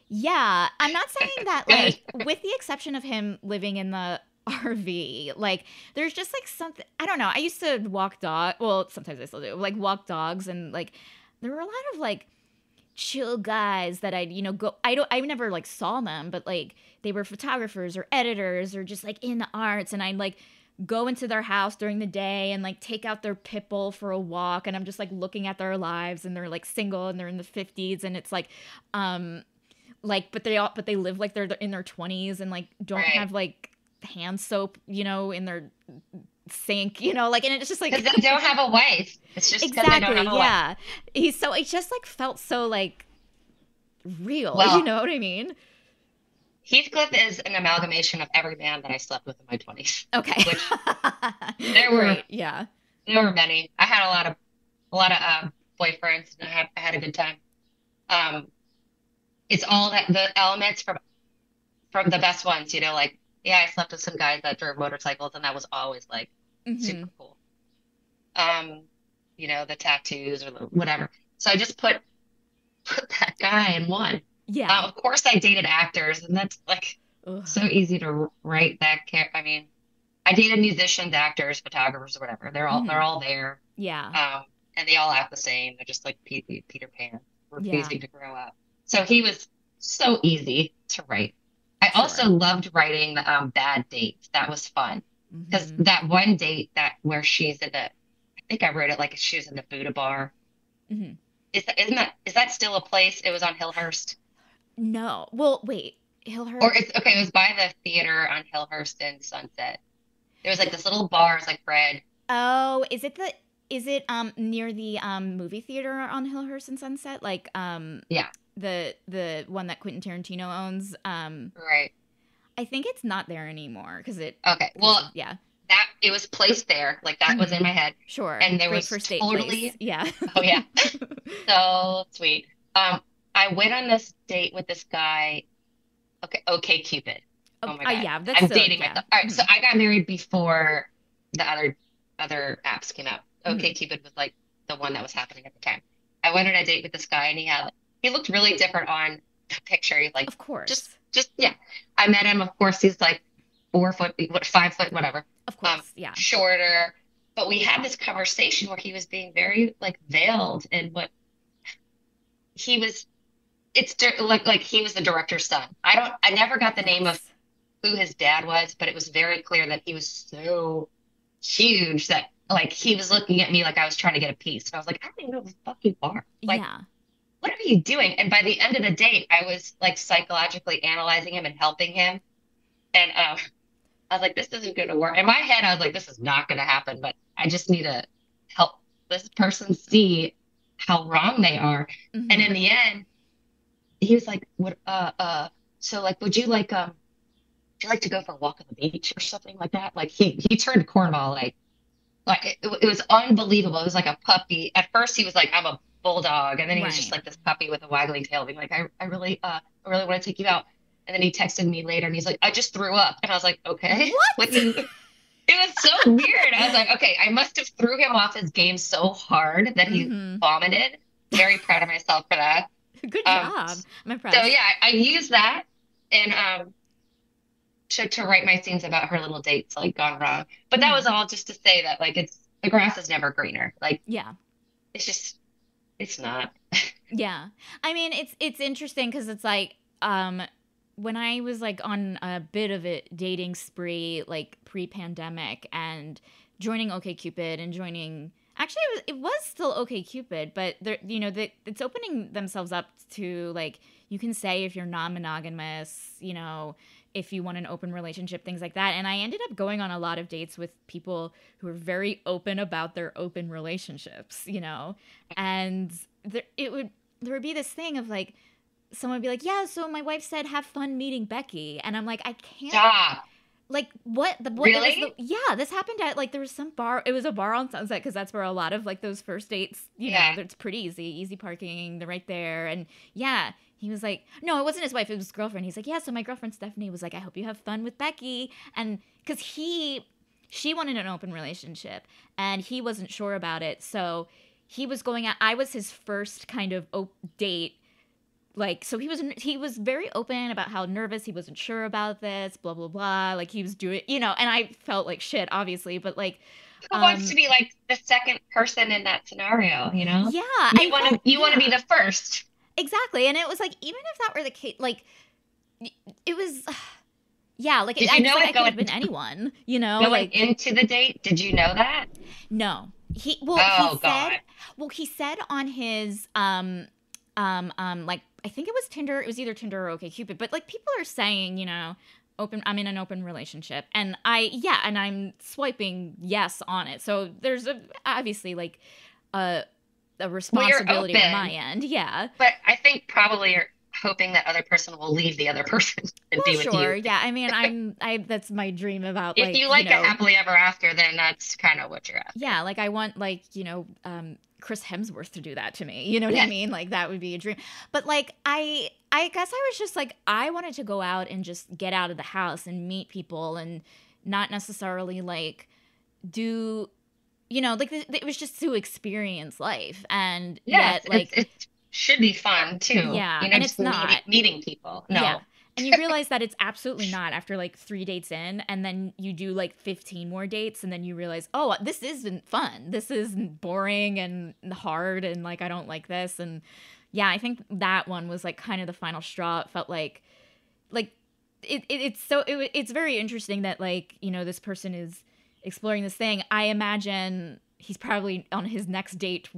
Yeah, I'm not saying that Good. like with the exception of him living in the RV, like there's just like something I don't know. I used to walk dog. Well, sometimes I still do. Like walk dogs and like there were a lot of like chill guys that I'd, you know, go I never like saw them, but like they were photographers or editors or just like in the arts and I'd like go into their house during the day and like take out their pit bull for a walk and I'm just like looking at their lives and they're like single and they're in the 50s and it's um like but they live like they're in their 20s and like don't Right. have like hand soap, you know, in their sink, you know, like and it's just like Because they don't have a wife. It's just because they don't exactly, have a wife. yeah. He's so it just like felt so like real, you Well, know what I mean? Heathcliff is an amalgamation of every man that I slept with in my 20s, Okay. which there were Great. Yeah. there were many. I had a lot of boyfriends and I had a good time. Um, it's all that the elements from the best ones, you know, like yeah, I slept with some guys that drove motorcycles and that was always like Hmm. super cool. Um, you know, the tattoos or the whatever. So I just put that guy in one. Yeah. Of course, I dated actors, and that's like Ugh. so easy to write that character. I mean, I dated musicians, actors, photographers, or whatever. They're Hmm. all there, Yeah. and they all act the same. They're just like Peter Pan, Yeah. refusing to grow up. So he was so easy to write. I also Sure. loved writing the bad dates. That was fun because Hmm. that one date that where she's in the, I think I wrote it like she was in the Buddha bar. Hmm. Is that still a place? It was on Hillhurst. No. Well, wait. Or Hillhurst. it's okay, it was by the theater on Hillhurst and Sunset. There was like this little bar, it's like bread. Oh, is it near the movie theater on Hillhurst and Sunset? Like Yeah, the one that Quentin Tarantino owns. right. I think it's not there anymore Okay. because Well, of yeah. that it was placed there, like that was Hmm. in my head. Sure. And there Great was first date place. totally, Yeah. oh yeah, so sweet. I went on this date with this guy, okay, Cupid. Oh, Oh my God. yeah, that's I'm silly. dating Yeah. myself. All right, so Hmm. I got married before the other apps came out. Hmm. Okay, Cupid was like the one that was happening at the time. I went on a date with this guy and he looked really different on the picture. He's like Of course. just yeah. I met him, of course, he's like 4 foot, what 5 foot, whatever. Of course. Yeah. Shorter. But we had this conversation where he was being very like veiled in what he was like he was the director's son. I never got the name of Yes. who his dad was, but it was very clear that he was so huge that like he was looking at me like I was trying to get a piece. And I was like, I don't even know who the fuck you are. Like, Yeah. what are you doing? And by the end of the date, I was like psychologically analyzing him and helping him. And I was like, this isn't going to work. In my head, I was like, this is not going to happen, but I just need to help this person see how wrong they are. And Hmm. in the end, he was like, "What? So like, would you like to go for a walk on the beach or something like that?" Like he turned cornball it was unbelievable. It was like a puppy. At first, he was like, "I'm a bulldog," and then he was just Right. like this puppy with a waggling tail, being like, I really want to take you out." And then he texted me later, and he's like, "I just threw up," and I was like, "Okay, what What? do you?" It was so weird. I was like, "Okay, I must have threw him off his game so hard that he Hmm. vomited." Very proud of myself for that. Good Um, job. I'm so impressed. yeah, I used that and to write my scenes about her little dates like gone wrong. But that Hmm. was all just to say that like it's the grass is never greener. Like Yeah. it's just it's not. Yeah. I mean, it's interesting because it's like when I was like on a bit of a dating spree like pre-pandemic and joining OkCupid and joining actually it was still OkCupid, but they're it's opening themselves up to like you can say if you're non-monogamous, if you want an open relationship, things like that. And I ended up going on a lot of dates with people who were very open about their open relationships, and there would be this thing of like someone would be like, yeah, so my wife said have fun meeting Becky, and I'm like, I can't. Stop. Like what it was Really? yeah, this happened at like there was some bar, it was a bar on Sunset because that's where a lot of like those first dates, Yeah. it's pretty easy parking, they're right there. And yeah, he was like, no, it wasn't his wife, it was his girlfriend. He's like, yeah, so my girlfriend Stephanie was like, I hope you have fun with Becky. And because she wanted an open relationship and he wasn't sure about it, so he was going out, I was his first kind of date. Like, so he was very open about how nervous he wasn't sure about this, blah blah blah, like he was doing, and I felt like shit obviously, but like Who wants to be like the second person in that scenario, you know? yeah, I felt, You want to be yeah, the first. exactly. And it was like, even if that were the case, like it was yeah, like Did I you was know like I it could have been anyone, going like into the date? Did you know that? no, Oh God. he said on his like I think it was Tinder, it was either Tinder or OkCupid, but like people are saying, open, I'm in an open relationship, and I'm swiping yes on it, so there's obviously like a Well, you're responsibility on my open, end. Yeah. but I think probably you're hoping that other person will leave the other person and Well, be with sure. you. Yeah. I mean, I that's my dream about If like, you like a happily ever after, then that's kind of what you're after. yeah, like I want like, Chris Hemsworth to do that to me. You know what I Yes. mean? Like that would be a dream. But like I guess I was just like I wanted to go out and just get out of the house and meet people and not necessarily like do like it was just to experience life. And Yes, yet like it should be fun too. yeah, You know, and just it's not. meeting people. Yeah. No. And you realize that it's absolutely not after like 3 dates in, and then you do like 15 more dates, and then you realize, oh, this isn't fun. This is boring and hard, and like I don't like this. And yeah, I think that one was like kind of the final straw. It felt like it's very interesting that like, this person is exploring this thing. I imagine he's probably on his next date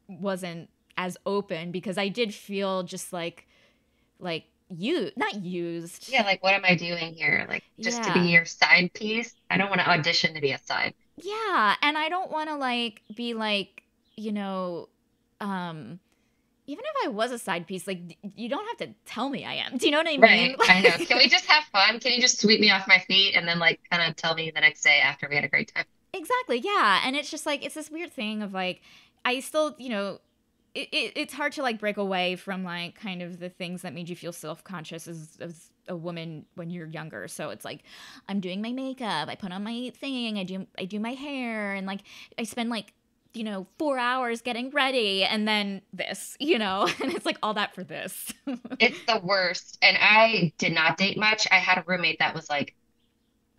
wasn't as open because I did feel just like you not used. Yeah, like what am I doing here? Like just to be Yeah. your side piece? I don't want to audition to be a side. Yeah, and I don't want to like be like, you know, um even if I was a side piece, like you don't have to tell me I am. Do you know what I mean? Right. I know. Can we just have fun? Can you just sweep me off my feet and then like kind of tell me the next day after we had a great time? Exactly. Yeah, and it's just like it's this weird thing of like I still, it's hard to like break away from like kind of the things that made you feel self-conscious as a woman when you're younger. So it's like I'm doing my makeup, I put on my thing, I do my hair, and like I spend like 4 hours getting ready, and then this, and it's like all that for this. It's the worst. And I did not date much. I had a roommate that was like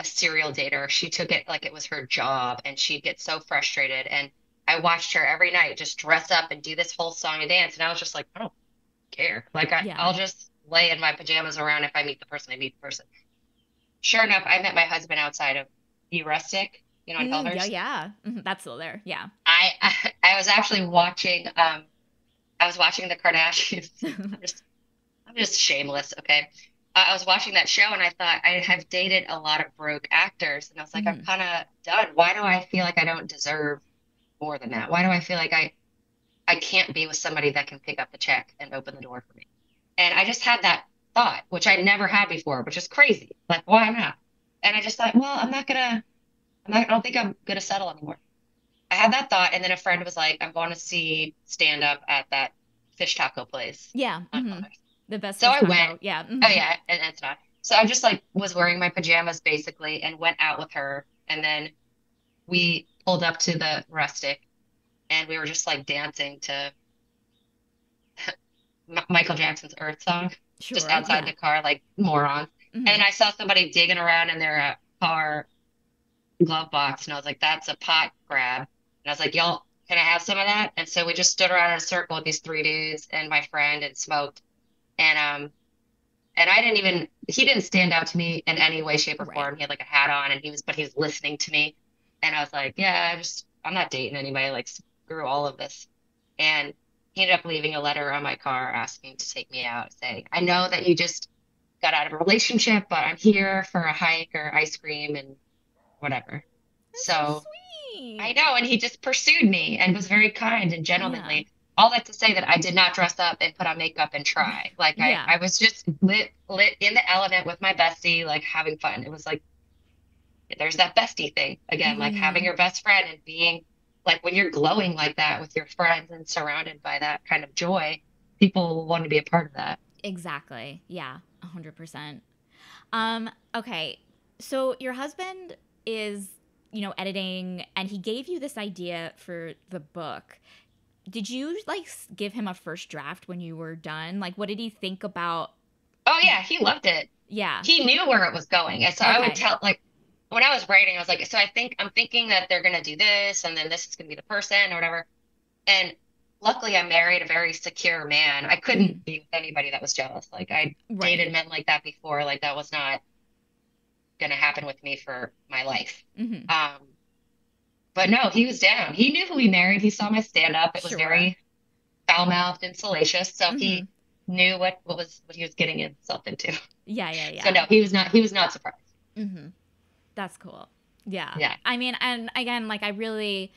a serial dater. She took it like it was her job and she'd get so frustrated. And I watched her every night just dress up and do this whole song and dance. And I was just like, I don't care. Like Yeah. I'll just lay in my pajamas around if I meet the person, I meet the person. Sure enough, I met my husband outside of E Rustic, on Yeah, Hillhurst. yeah. That's still there. Yeah. I was actually watching I was watching the Kardashians. I'm just I'm just shameless, okay? I was watching that show and I thought I have dated a lot of broke actors, and I was like, I'm Mhm. kind of done. Why do I feel like I don't deserve more than that? Why do I feel like I can't be with somebody that can pick up the check and open the door for me? And I just had that thought, which I never had before, which is crazy. Like, why not? And I just thought, well, I don't think I'm gonna settle anymore. I had that thought, and then a friend was like, I'm going to see stand up at that fish taco place Yeah. on Hillhurst. The best So fish I went. taco. Yeah. Oh yeah, and it's not. So I just like was wearing my pajamas basically and went out with her, and then we pulled up to the Rustic and we were just like dancing to Michael Jackson's Earth song just Sure. outside Yeah. the car like morons. And Hmm. I saw somebody digging around in their car glove box, and I was like, that's a pot grab. And I was like, y'all, can I have some of that? And so we just stood around in a circle with these three dudes and my friend and smoked. And I didn't even, he didn't stand out to me in any way, shape, or Right. form. He had like a hat on and but he was listening to me. And I was like, yeah, I'm not dating anybody. Like, screw all of this. And he ended up leaving a letter on my car asking to take me out, saying, I know that you just got out of a relationship, but I'm here for a hike or ice cream and whatever. That's so So I sweet. know. And he just pursued me and was very kind and Yeah. gentlemanly. All that to say that I did not dress up and put on makeup and try. Like Yeah. I was just lit in the element with my bestie, like having fun. It was like there's that bestie thing again, like having Hmm. your best friend and being like when you're glowing like that with your friends and surrounded by that kind of joy, people want to be a part of that. Exactly. Yeah. 100%. Yeah. Okay. So your husband is, editing and he gave you this idea for the book. Did you like give him a first draft when you were done? Like what did he think about? Oh yeah, he loved it. Yeah. He knew where it was going. And so I would Okay. tell like when I was writing, I was like, so I'm thinking that they're gonna do this and then this is gonna be the person or whatever. And luckily I married a very secure man. I Hmm. couldn't be with anybody that was jealous. Like I Right. dated men like that before. Like that was not gonna happen with me for my life. Hmm. Um, but no, he was down. He knew who he married. He saw my stand up. It was Sure. very foul-mouthed and salacious. So Hmm. he knew what he was getting himself into. Yeah, yeah, So yeah. no, he was not surprised. Hmm. That's cool. Yeah. Yeah. I mean, and again, like I really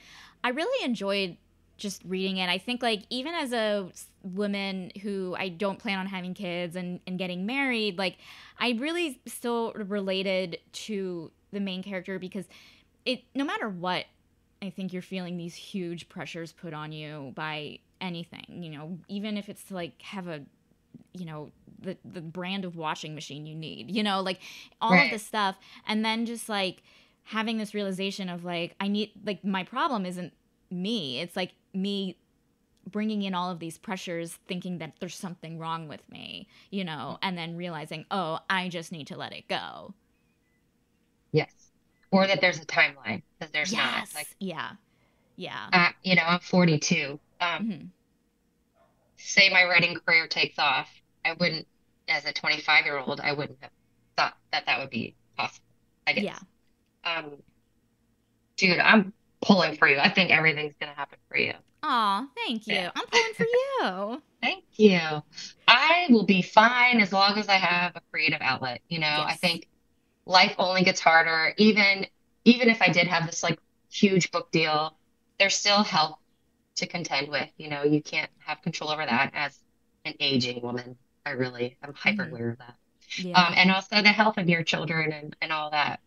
enjoyed just reading it. I think like even as a woman who I don't plan on having kids and getting married, like I really still related to the main character because it no matter what, I think you're feeling these huge pressures put on you by anything, even if it's to like have a the brand of washing machine you need, like all of Right. this stuff. And then just like having this realization of like, I need, like, my problem isn't me. It's like me bringing in all of these pressures, thinking that there's something wrong with me, and then realizing, oh, I just need to let it go. Yes. Or that there's a timeline because there's not. Like, Yes. Yeah. Yeah. I'm 42. Hmm. Say my writing career takes off, I wouldn't, as a 25-year-old, I wouldn't have thought that that would be possible, I Yeah. guess. Um, Dude, I'm pulling for you. I think everything's gonna happen for you. Aw, thank Yeah. you. I'm pulling for you. Thank you. I will be fine as long as I have a creative outlet. I Yes. think life only gets harder. Even if I did have this like huge book deal, there's still health to contend with. You can't have control over that as an aging woman. I'm hyper Hmm. aware of that. Yeah. And also the health of your children and all that.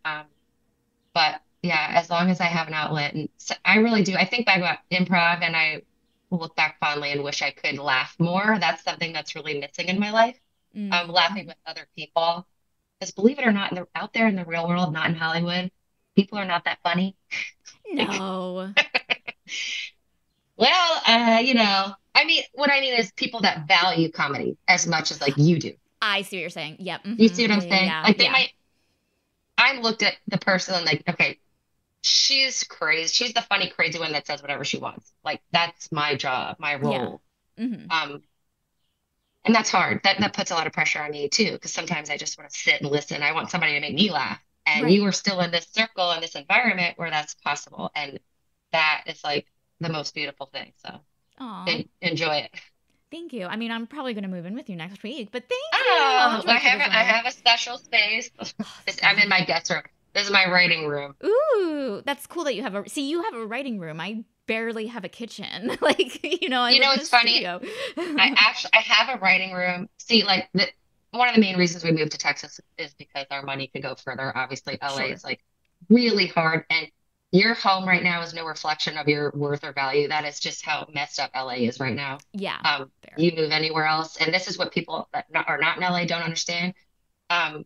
But yeah, as long as I have an outlet, and so I really do. I think back about improv, and I look back fondly and wish I could laugh more. That's something that's really missing in my life. Laughing Mm-hmm. with other people, because believe it or not, out there in the real world, not in Hollywood, people are not that funny. Like, No. well, I mean, what I mean is people that value comedy as much as like you do. I see what you're saying. Yep. You Hmm. see what I'm Yeah, yeah, saying? yeah. Like they Yeah. might. I looked at the person and like, okay, she's crazy. She's the funny, crazy one that says whatever she wants. Like that's my job, my Yeah. role. Hmm. Um, and that's hard. That puts a lot of pressure on me too, because sometimes I just want to sit and listen. I want somebody to make me laugh. And Right. you are still in this circle in this environment where that's possible. And that is like the most beautiful thing. So Aw. enjoy it. Thank you. I mean, I'm probably going to move in with you next week, but thank you. I'll Oh, enjoy it for the I summer. have a special space. Oh, I'm in stop. my guest room. This is my writing room. Ooh, that's cool that you have you have a writing room. I barely have a kitchen. Like, I live in a It's funny. studio. I have a writing room. See, like one of the main reasons we moved to Texas is because our money could go further. Obviously, LA Sure. is like really hard, and your home right now is no reflection of your worth or value. That is just how messed up LA is right now. Yeah. Fair. You move anywhere else, and this is what people that are not in LA don't understand. Um,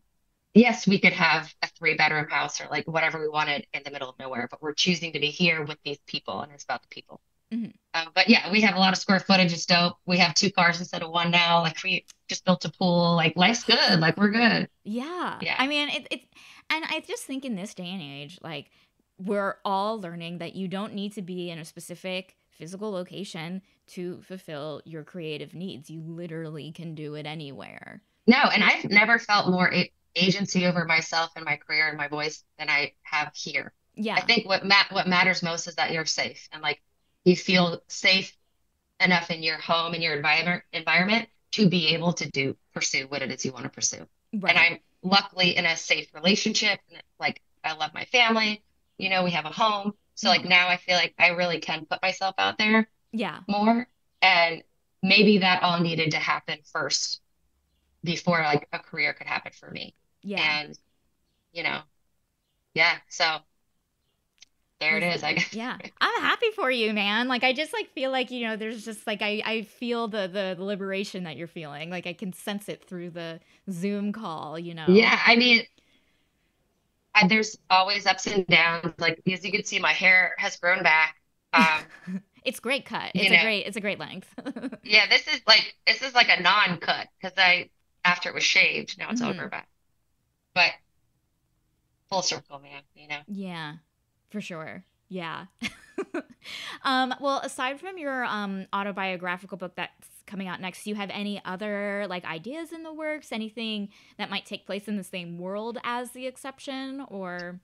yes, we could have a three-bedroom house or like whatever we wanted in the middle of nowhere, but we're choosing to be here with these people, and it's about the people. Hmm. But yeah, we have a lot of square footage. It's dope. We have two cars instead of one now. Like we just built a pool. Like life's good. Like we're good. Yeah. Yeah. I mean, and I just think in this day and age, like, we're all learning that you don't need to be in a specific physical location to fulfill your creative needs. You literally can do it anywhere. No, and I've never felt more agency over myself and my career and my voice than I have here. I Yeah. think what matters most is that you're safe and like you feel safe enough in your home and your environment to be able to pursue what it is you want to pursue. And Right. I'm luckily in a safe relationship. Like I love my family. We have a home. So like Mm-hmm. now I feel like I really can put myself out there Yeah. more. And maybe that all needed to happen first before like a career could happen for me. Yeah. And, you know, yeah. So there it is, I Listen, guess. yeah, I'm happy for you, man. Like, I just like feel like, there's just like I feel the liberation that you're feeling. Like I can sense it through the Zoom call. Yeah. I mean, there's always ups and downs. Like, as you can see, my hair has grown back. Um, It's great cut. you know, It's a great length. yeah, this is like a non-cut because after it was shaved, now it's over, Hmm. but full circle, man. Yeah, for sure. Yeah. Well, aside from your autobiographical book that's coming out next, do you have any other like ideas in the works? Anything that might take place in the same world as The Exception, or?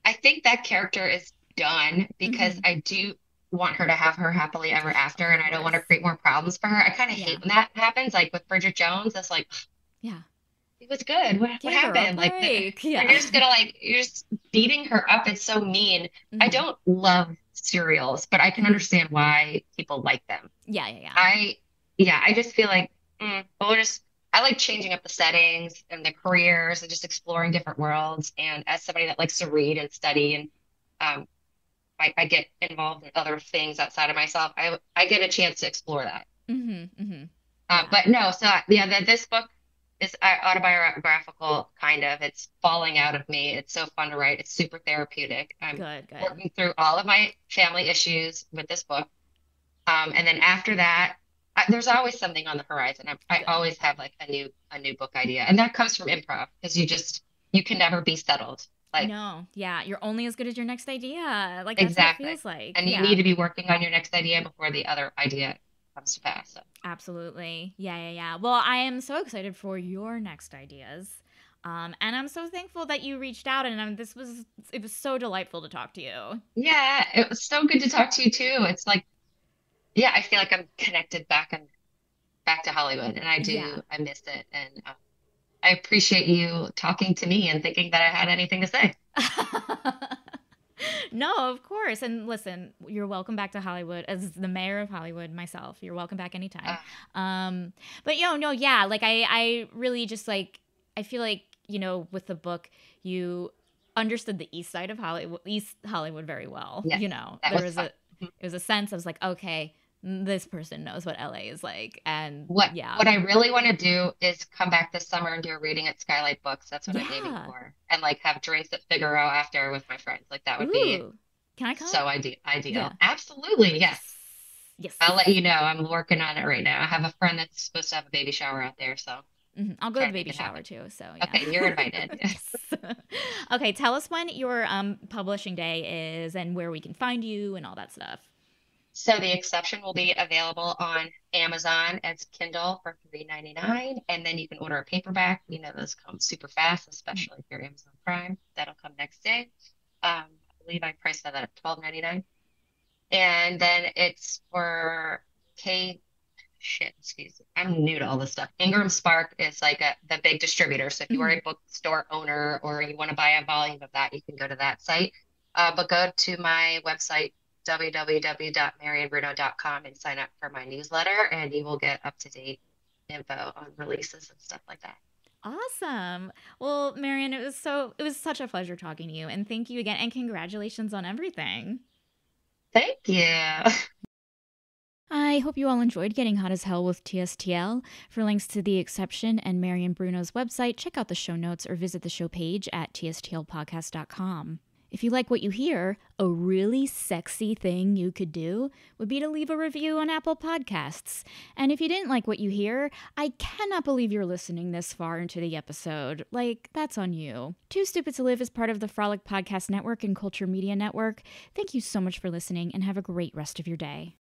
I think that character is done because Hmm. I do want her to have her happily ever after, Of and I don't want to course. create more problems for her. I kind of Yeah. hate when that happens, like with Bridget Jones. That's like, Yeah. it was good. What Give her a happened? Like, break. you're Yeah. just gonna you're just beating her up. It's so mean. I Hmm. don't love serials, but I can Hmm. understand why people like them. Yeah, yeah, yeah. I, yeah, I just feel like, I like changing up the settings and the careers and just exploring different worlds. And as somebody that likes to read and study and um, I get involved in other things outside of myself, I get a chance to explore that. Hmm. Hmm. Yeah. But no, so yeah, this book is autobiographical, kind of. It's falling out of me. It's so fun to write. It's super therapeutic. I'm Good, good. working through all of my family issues with this book. And then after that, there's always something on the horizon. I Good. always have like a new book idea, and that comes from improv because you can never be settled. Like No, yeah, you're only as good as your next idea. Like that's what it exactly, feels like. and you need Yeah. to be working on your next idea before the other idea comes to pass. So Absolutely. Yeah, yeah, yeah. Well, I am so excited for your next ideas. And I'm so thankful that you reached out and it was so delightful to talk to you. yeah, it was so good to talk to you too. It's like yeah, I feel like I'm connected back to Hollywood, and Yeah. I miss it, and I appreciate you talking to me and thinking that I had anything to say. No, of course. And listen, you're welcome back to Hollywood as the mayor of Hollywood myself. You're welcome back anytime. Uh, But no, yeah, like I really just like I feel like, with the book you understood the East Hollywood very well. yes, that There was was fun. it was a sense I was like, okay, this person knows what LA is like. And What yeah. what I really want to do is come back this summer and do a reading at Skylight Books. That's what I'm aiming Yeah. for. And like have drinks at Figaro after with my friends. Like that would be Ooh. Can I come? so ideal. Yeah. Absolutely, yes. Yes. Yes. I'll let you know. I'm working on it right now. I have a friend that's supposed to have a baby shower out there, so I'll go to try the to make baby it shower happen. too. So yeah. Okay, you're invited. Yes. Okay, tell us when your publishing day is and where we can find you and all that stuff. So the exception will be available on Amazon as Kindle for $3.99, and then you can order a paperback. Those come super fast, Mm. especially if you're Amazon Prime. That'll come next day. I believe I priced that at $12.99. And then it's for K shit, excuse me. I'm new to all this stuff. Ingram Spark is like the big distributor. So if you are Mhm. a bookstore owner or you want to buy a volume of that, you can go to that site. But go to my website, www.marianbruno.com, and sign up for my newsletter, and you will get up-to-date info on releases and stuff like that. Awesome. Well, Marian, it was such a pleasure talking to you and thank you again and congratulations on everything. Thank you. I hope you all enjoyed Getting Hot as Hell with TSTL. For links to The Exception and Marian Bruno's website, check out the show notes or visit the show page at tstlpodcast.com. If you like what you hear, a really sexy thing you could do would be to leave a review on Apple Podcasts. And if you didn't like what you hear, I cannot believe you're listening this far into the episode. Like, that's on you. Too Stupid to Live is part of the Frolic Podcast Network and Culture Media Network. Thank you so much for listening, and have a great rest of your day.